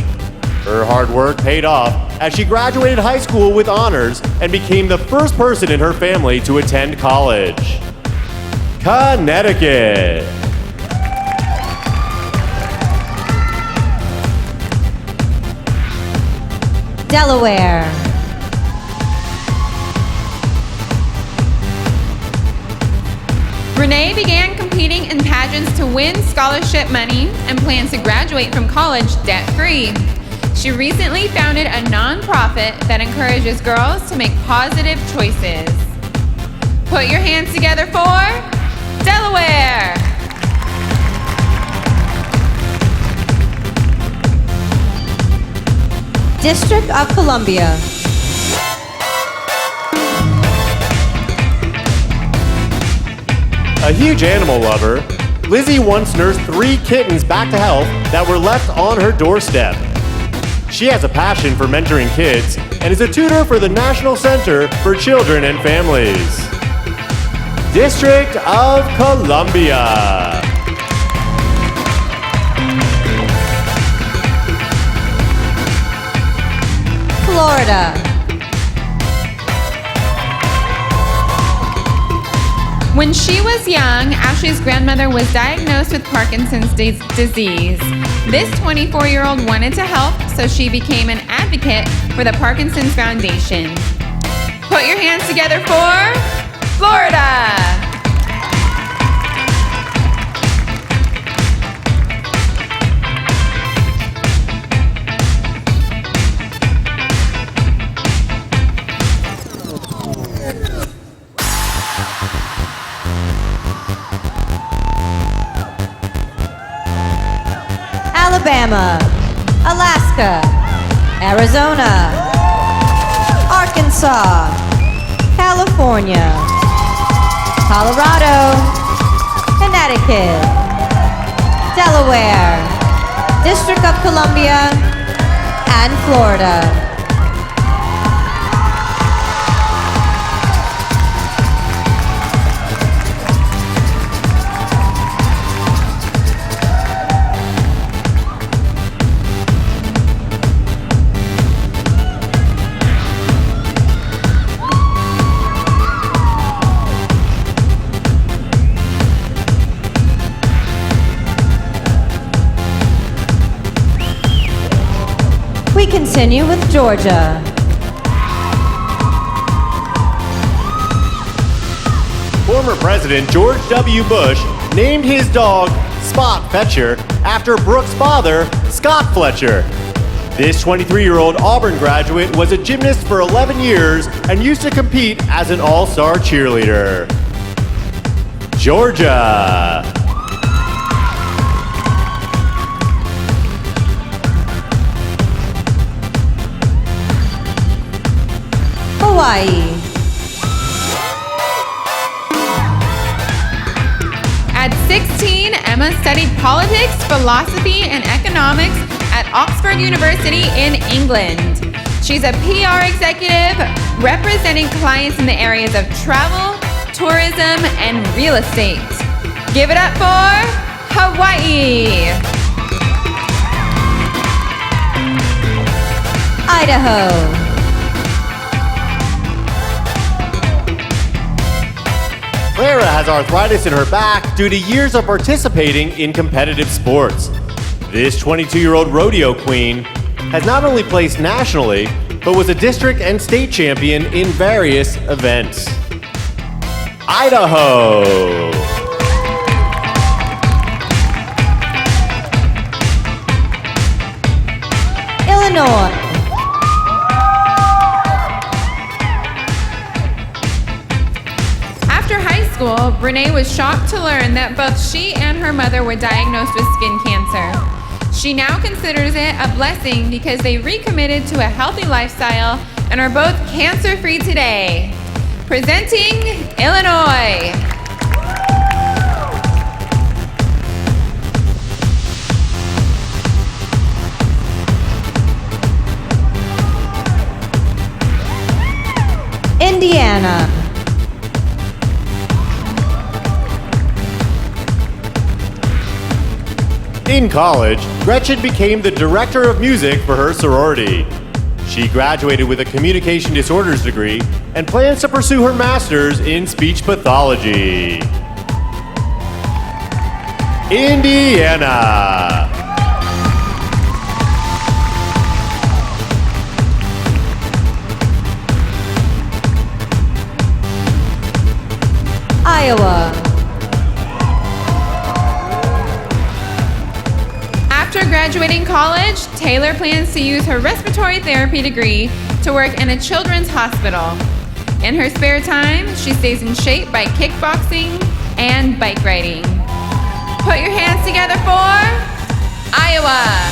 Her hard work paid off as she graduated high school with honors and became the first person in her family to attend college. Connecticut. Delaware. Renee began competing in pageants to win scholarship money and plans to graduate from college debt-free. She recently founded a nonprofit that encourages girls to make positive choices. Put your hands together for Delaware. District of Columbia. A huge animal lover, Lizzie once nursed 3 kittens back to health that were left on her doorstep. She has a passion for mentoring kids and is a tutor for the National Center for Children and Families. District of Columbia. Florida. When she was young, Ashley's grandmother was diagnosed with Parkinson's disease. This 24-year-old wanted to help, so she became an advocate for the Parkinson's Foundation. Put your hands together for Florida. Alabama, Alaska, Arizona, Arkansas, California, Colorado, Connecticut, Delaware, District of Columbia, and Florida. We continue with Georgia. Former President George W. Bush named his dog Spot Fletcher after Brooke's father, Scott Fletcher. This 23-year-old Auburn graduate was a gymnast for 11 years and used to compete as an all-star cheerleader. Georgia. Hawaii. At 16, Emma studied politics, philosophy, and economics at Oxford University in England. She's a PR executive representing clients in the areas of travel, tourism, and real estate. Give it up for Hawaii. Idaho. Clara has arthritis in her back due to years of participating in competitive sports. This 22-year-old rodeo queen has not only placed nationally, but was a district and state champion in various events. Idaho. Illinois. After high school, Renee was shocked to learn that both she and her mother were diagnosed with skin cancer. She now considers it a blessing because they recommitted to a healthy lifestyle and are both cancer-free today. Presenting Illinois. Indiana. In college, Gretchen became the director of music for her sorority. She graduated with a communication disorders degree and plans to pursue her master's in speech pathology. Indiana. Iowa. After graduating college, Taylor plans to use her respiratory therapy degree to work in a children's hospital. In her spare time, she stays in shape by kickboxing and bike riding. Put your hands together for Iowa.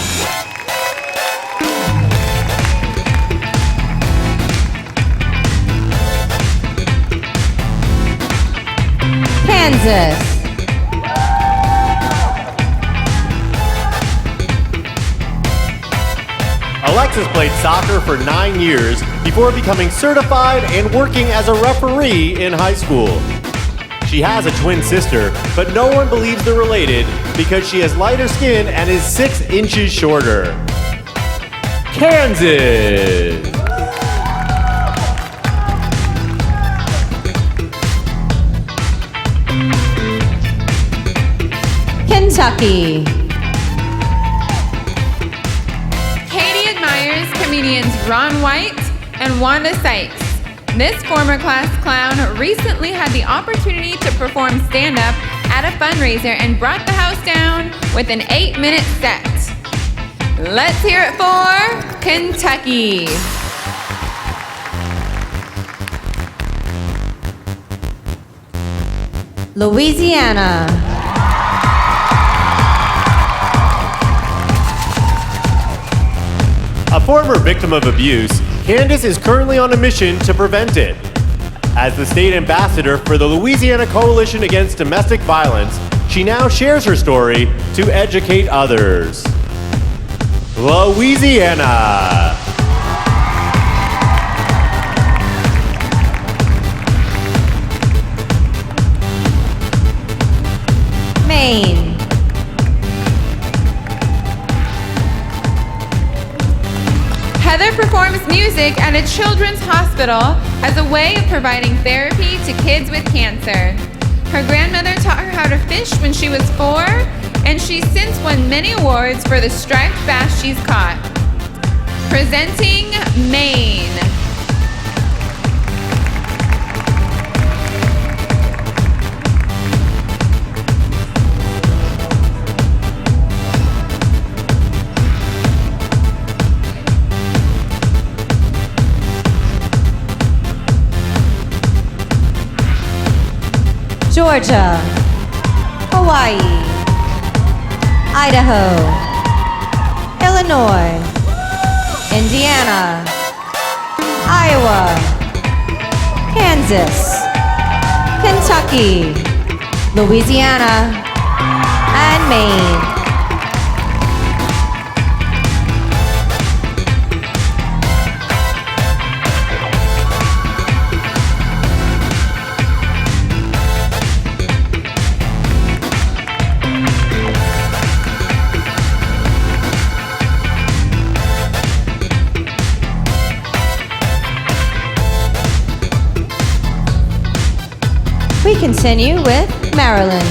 Kansas. Alexis played soccer for 9 years before becoming certified and working as a referee in high school. She has a twin sister, but no one believes they're related because she has lighter skin and is 6 inches shorter. Kansas. Kentucky. Katie admires comedians Ron White and Wanda Sykes. This former class clown recently had the opportunity to perform stand-up at a fundraiser and brought the house down with an 8-minute set. Let's hear it for Kentucky. Louisiana. A former victim of abuse, Candace is currently on a mission to prevent it. As the state ambassador for the Louisiana Coalition Against Domestic Violence, she now shares her story to educate others. Louisiana. Maine. Heather performs music at a children's hospital as a way of providing therapy to kids with cancer. Her grandmother taught her how to fish when she was 4, and she's since won many awards for the striped bass she's caught. Presenting Maine. Georgia. Hawaii. Idaho. Illinois. Indiana. Iowa. Kansas. Kentucky. Louisiana. And Maine. continue with Maryland.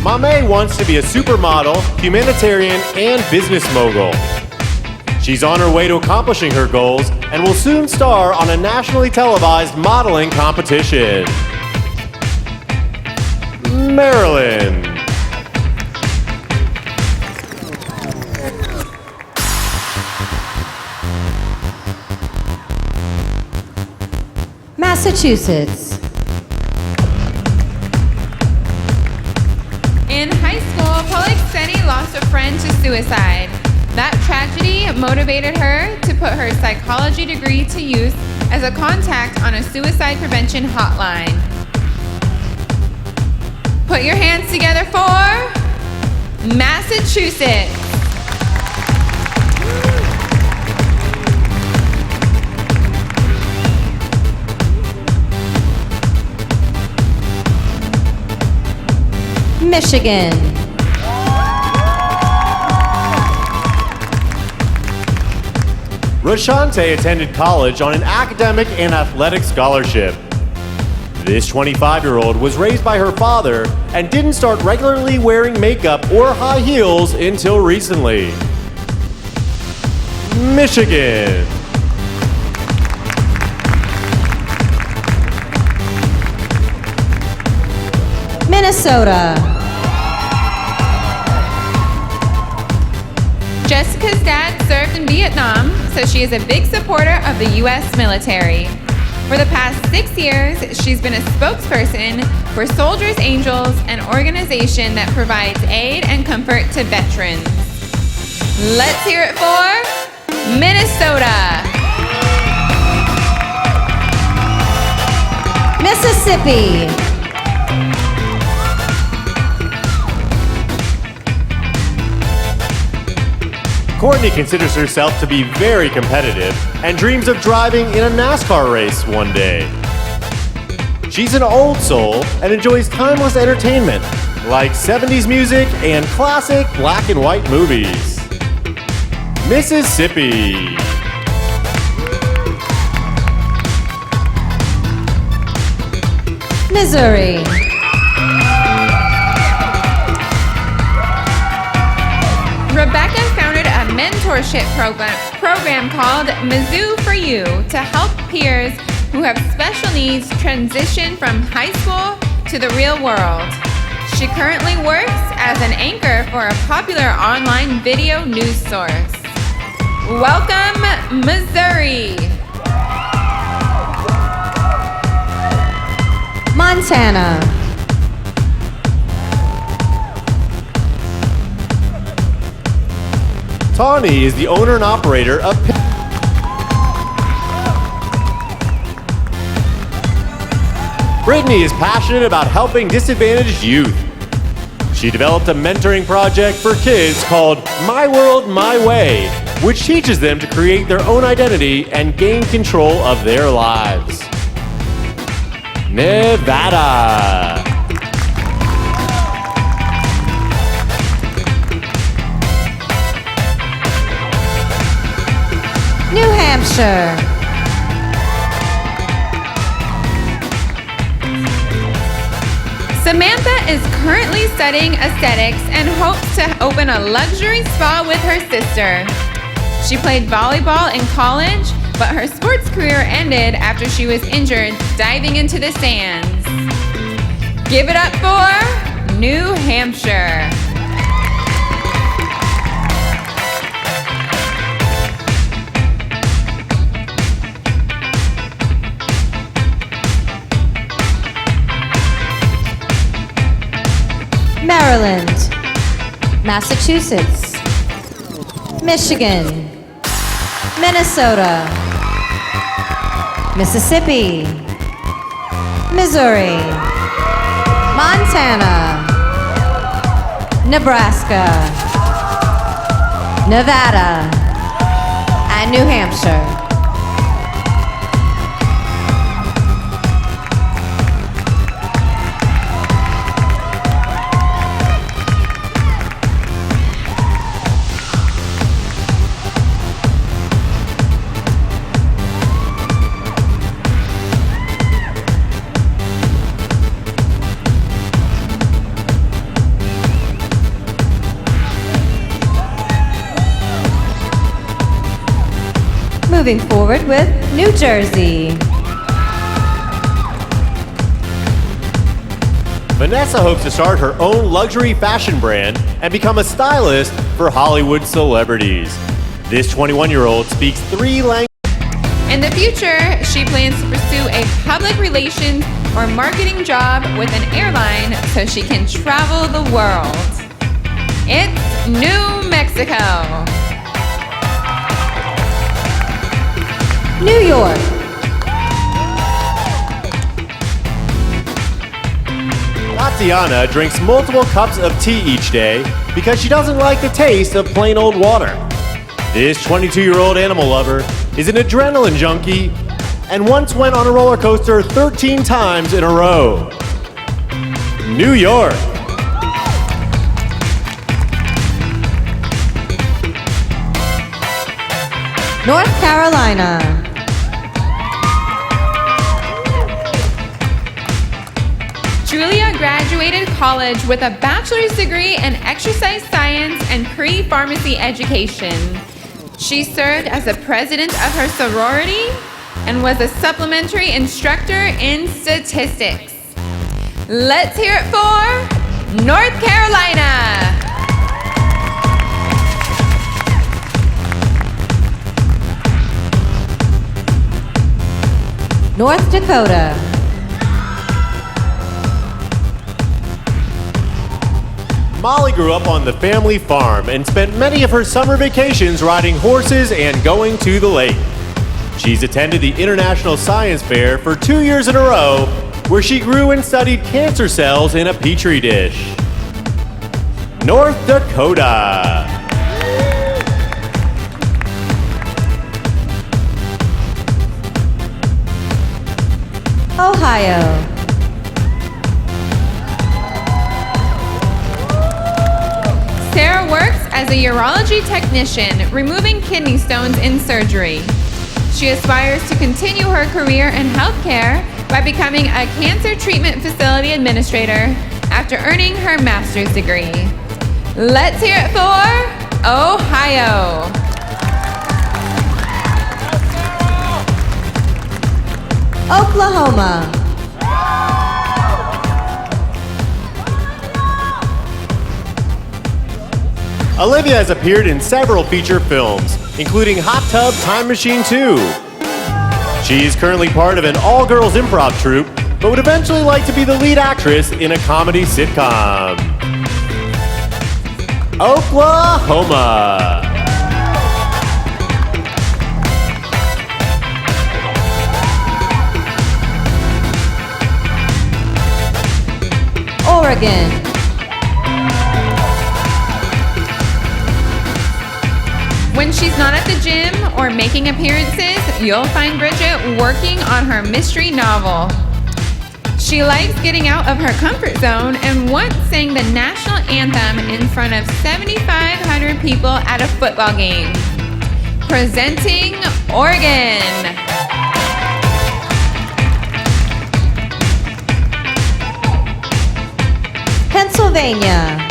Mame wants to be a supermodel, humanitarian, and business mogul. She's on her way to accomplishing her goals and will soon star on a nationally televised modeling competition. Maryland. Massachusetts. In high school, Polixeni lost a friend to suicide. That tragedy motivated her to put her psychology degree to use as a contact on a suicide prevention hotline. Put your hands together for Massachusetts. Michigan. Rashante attended college on an academic and athletic scholarship. This 25-year-old was raised by her father and didn't start regularly wearing makeup or high heels until recently. Michigan. Minnesota. Jessica's dad served in Vietnam, so she is a big supporter of the U.S. military. For the past 6 years, she's been a spokesperson for Soldiers Angels, an organization that provides aid and comfort to veterans. Let's hear it for Minnesota. Mississippi. Courtney considers herself to be very competitive and dreams of driving in a NASCAR race one day. She's an old soul and enjoys timeless entertainment like 70s music and classic black and white movies. Mississippi. Missouri. Rebecca founded a mentorship program called Mizzou for You to help peers who have special needs transition from high school to the real world. She currently works as an anchor for a popular online video news source. Welcome, Missouri. Montana. Tawny is the owner and operator of Brittany is passionate about helping disadvantaged youth. She developed a mentoring project for kids called My World, My Way, which teaches them to create their own identity and gain control of their lives. Nevada. New Hampshire. Samantha is currently studying aesthetics and hopes to open a luxury spa with her sister. She played volleyball in college, but her sports career ended after she was injured diving into the sands. Give it up for New Hampshire. Maryland. Massachusetts. Michigan. Minnesota. Mississippi. Missouri. Montana. Nebraska. Nevada. And New Hampshire. Moving forward with New Jersey. Vanessa hopes to start her own luxury fashion brand and become a stylist for Hollywood celebrities. This 21-year-old speaks 3 languages. In the future, she plans to pursue a public relations or marketing job with an airline so she can travel the world. It's New Mexico. New York. Tatiana drinks multiple cups of tea each day because she doesn't like the taste of plain old water. This 22-year-old animal lover is an adrenaline junkie and once went on a roller coaster 13 times in a row. New York. North Carolina. Julia graduated college with a bachelor's degree in exercise science and pre-pharmacy education. She served as the president of her sorority and was a supplementary instructor in statistics. Let's hear it for North Carolina. North Dakota. Molly grew up on the family farm and spent many of her summer vacations riding horses and going to the lake. She's attended the International Science Fair for 2 years in a row, where she grew and studied cancer cells in a petri dish. North Dakota. Ohio. Sarah works as a urology technician, removing kidney stones in surgery. She aspires to continue her career in healthcare by becoming a cancer treatment facility administrator after earning her master's degree. Let's hear it for Ohio. Oklahoma. Olivia has appeared in several feature films, including Hot Tub Time Machine 2. She is currently part of an all-girls improv troupe, but would eventually like to be the lead actress in a comedy sitcom. Oklahoma. Oregon. When she's not at the gym or making appearances, you'll find Bridget working on her mystery novel. She likes getting out of her comfort zone and once sang the national anthem in front of 7,500 people at a football game. Presenting Oregon. Pennsylvania.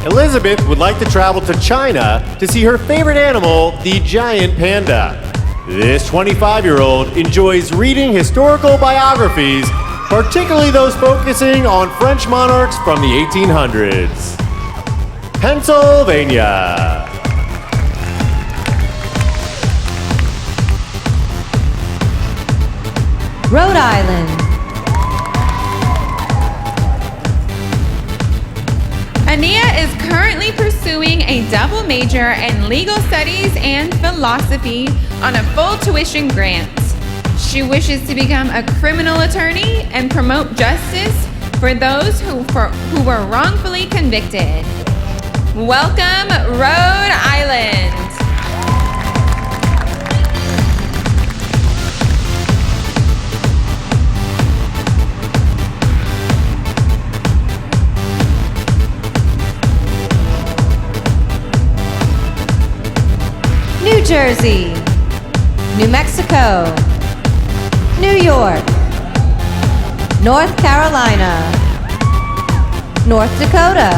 Elizabeth would like to travel to China to see her favorite animal, the giant panda. This 25-year-old enjoys reading historical biographies, particularly those focusing on French monarchs from the 1800s. Pennsylvania. Rhode Island. Nia is currently pursuing a double major in legal studies and philosophy on a full tuition grant. She wishes to become a criminal attorney and promote justice for those who were wrongfully convicted. Welcome, Rhode Island. New Jersey. New Mexico. New York. North Carolina. North Dakota,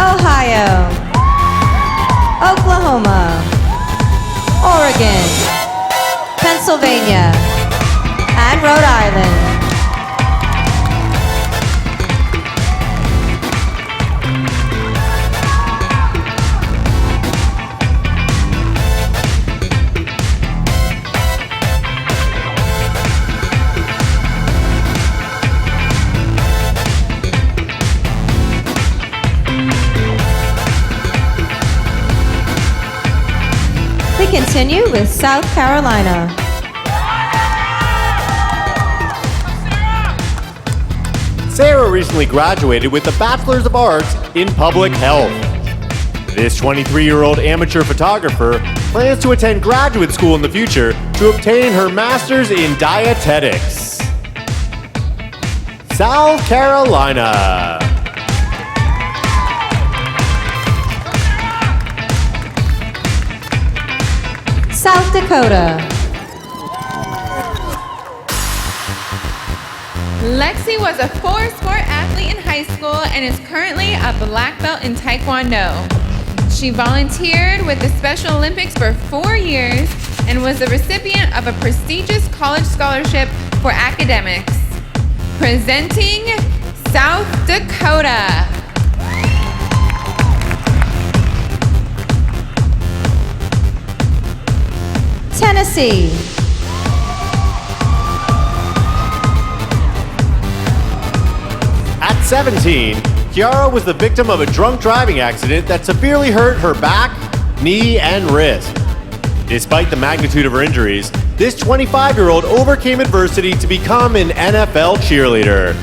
Ohio, Oklahoma, Oregon, Pennsylvania, and Rhode Island. We continue with South Carolina. Sarah recently graduated with a Bachelor's of Arts in Public Health. This 23-year-old amateur photographer plans to attend graduate school in the future to obtain her master's in dietetics. South Carolina. South Dakota. Lexi was a four-sport athlete in high school and is currently a black belt in Taekwondo. She volunteered with the Special Olympics for 4 years and was the recipient of a prestigious college scholarship for academics. Presenting South Dakota. Tennessee. At 17, Kiara was the victim of a drunk driving accident that severely hurt her back, knee, and wrist. Despite the magnitude of her injuries, this 25-year-old overcame adversity to become an NFL cheerleader.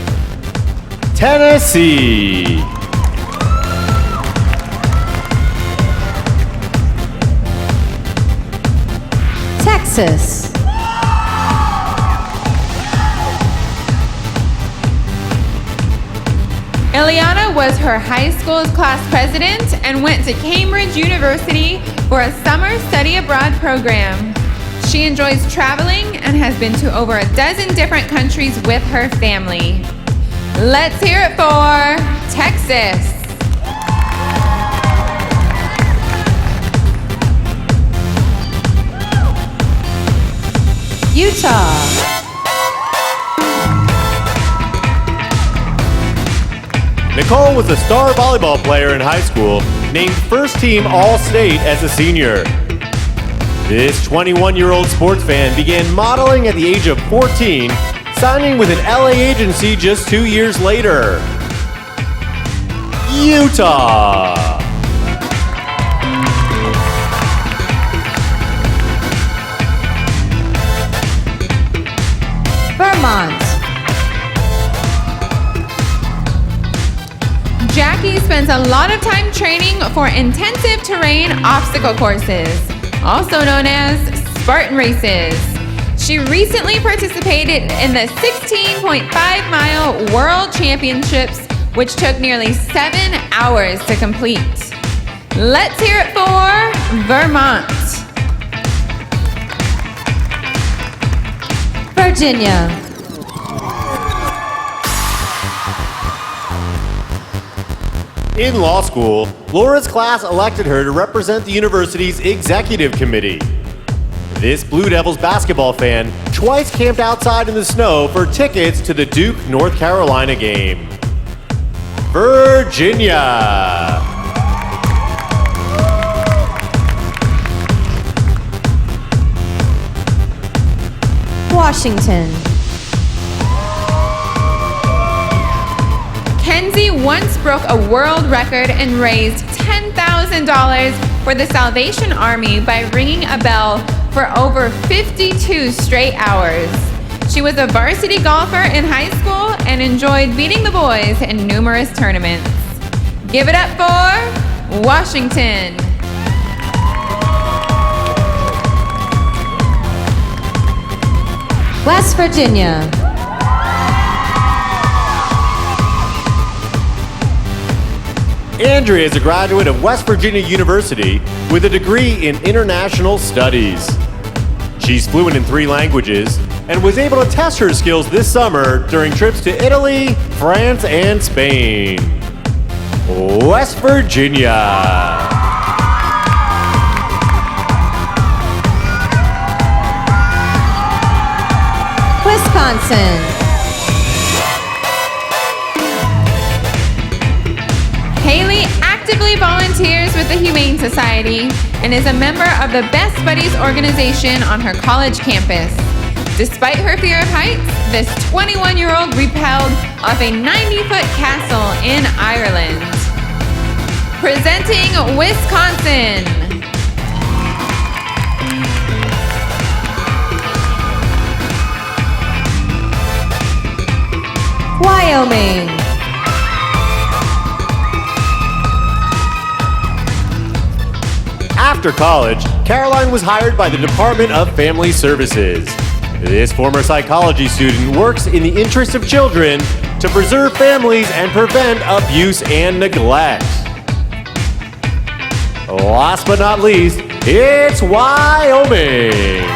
Tennessee. Texas. Ileana was her high school's class president and went to Cambridge University for a summer study abroad program. She enjoys traveling and has been to over a dozen different countries with her family. Let's hear it for Texas. Utah. Nicole was a star volleyball player in high school, named first team All-State as a senior. This 21-year-old sports fan began modeling at the age of 14, signing with an LA agency just 2 years later. Utah. Vermont. Jackie spends a lot of time training for intensive terrain obstacle courses, also known as Spartan races. She recently participated in the 16.5-mile World Championships, which took nearly 7 hours to complete. Let's hear it for Vermont. Virginia. In law school, Laura's class elected her to represent the university's executive committee. This Blue Devils basketball fan twice camped outside in the snow for tickets to the Duke, North Carolina game. Virginia. Washington. Kenzie once broke a world record and raised $10,000 for the Salvation Army by ringing a bell for over 52 straight hours. She was a varsity golfer in high school and enjoyed beating the boys in numerous tournaments. Give it up for Washington. West Virginia. Andrea is a graduate of West Virginia University with a degree in international studies. She's fluent in 3 languages and was able to test her skills this summer during trips to Italy, France, and Spain. West Virginia. Wisconsin. Haley actively volunteers with the Humane Society and is a member of the Best Buddies organization on her college campus. Despite her fear of heights, this 21-year-old rappelled off a 90-foot castle in Ireland. Presenting Wisconsin. Wyoming. After college, Caroline was hired by the Department of Family Services. This former psychology student works in the interest of children to preserve families and prevent abuse and neglect. Last but not least, it's Wyoming.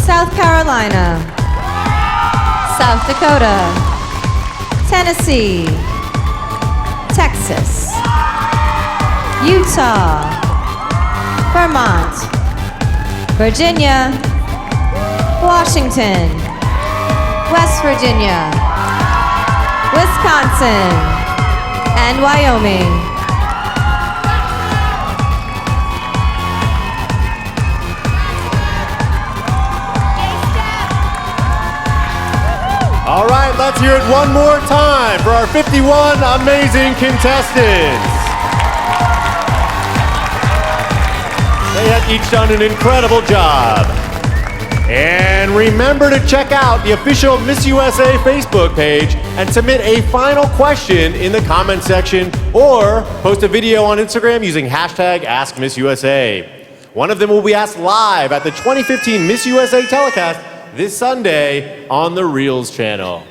South Carolina. South Dakota. Tennessee. Texas. Utah. Vermont. Virginia. Washington. West Virginia. Wisconsin. And Wyoming. All right, let's hear it one more time for our 51 amazing contestants. They have each done an incredible job. And remember to check out the official Miss USA Facebook page and submit a final question in the comment section or post a video on Instagram using hashtag AskMissUSA. One of them will be asked live at the 2015 Miss USA telecast this Sunday on the Reels channel.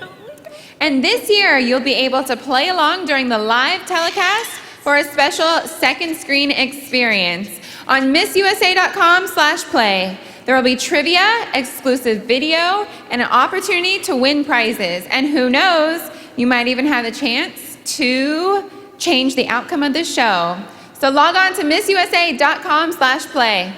And this year, you'll be able to play along during the live telecast for a special second screen experience on MissUSA.com/play. There will be trivia, exclusive video, and an opportunity to win prizes. And who knows, you might even have the chance to change the outcome of the show. So log on to MissUSA.com/play.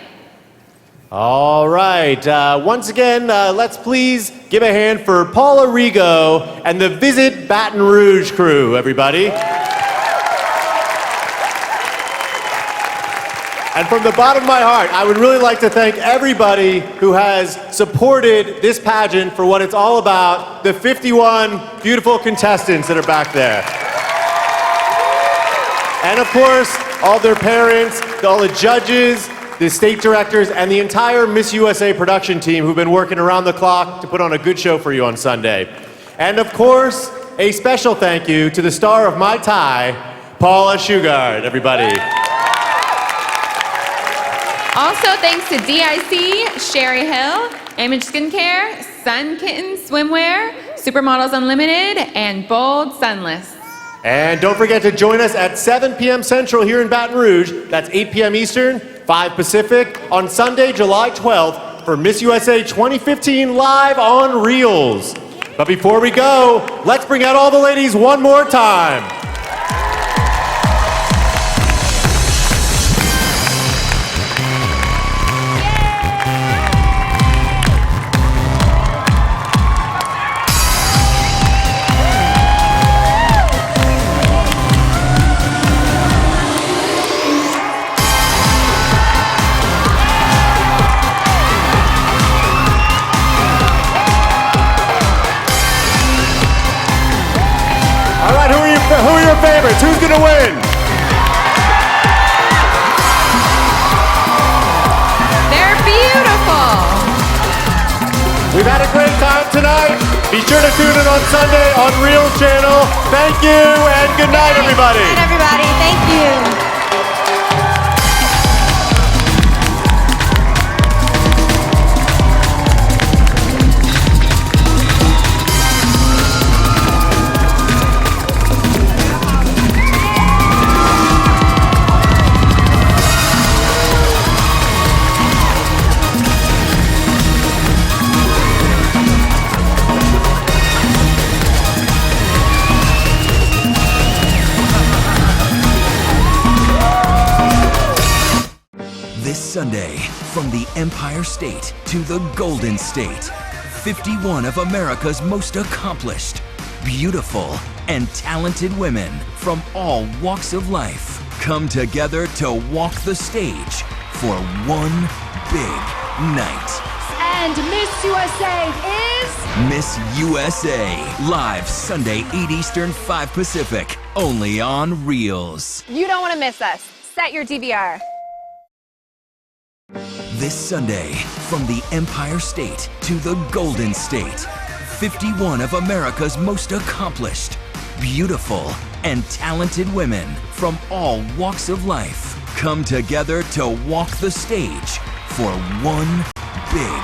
All right, once again, let's please give a hand for Paula Rigo and the Visit Baton Rouge crew, everybody. And from the bottom of my heart, I would really like to thank everybody who has supported this pageant for what it's all about, the 51 beautiful contestants that are back there. And of course, all their parents, all the judges, the state directors, and the entire Miss USA production team who've been working around the clock to put on a good show for you on Sunday. And of course, a special thank you to the star of my tie, Paula Shugard, everybody. Also, thanks to DIC, Sherry Hill, Image Skincare, Sun Kitten Swimwear, Supermodels Unlimited, and Bold Sunless. And don't forget to join us at 7 p.m. Central here in Baton Rouge. That's 8 p.m. Eastern, 5 Pacific, on Sunday, July 12th for Miss USA 2015 live on Reels. But before we go, let's bring out all the ladies one more time. Who are your favorites? Who's gonna win? They're beautiful. We've We've had a great time tonight. Be sure to tune in on Sunday on Reels Channel. Thank you and good night, everybody. Good night, everybody. Thank you. This Sunday, from the Empire State to the Golden State, 51 of America's most accomplished, beautiful, and talented women from all walks of life come together to walk the stage for one big night. And Miss USA is... Miss USA, live Sunday, 8 Eastern, 5 Pacific, only on Reels. You don't want to miss us. Set your DVR. This Sunday, from the Empire State to the Golden State, 51 of America's most accomplished, beautiful, and talented women from all walks of life come together to walk the stage for one big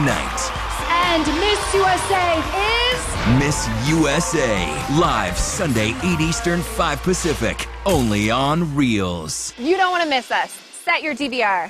night. And Miss USA is... Miss USA, live Sunday, 8 Eastern, 5 Pacific, only on Reels. You don't want to miss us. Set your DVR.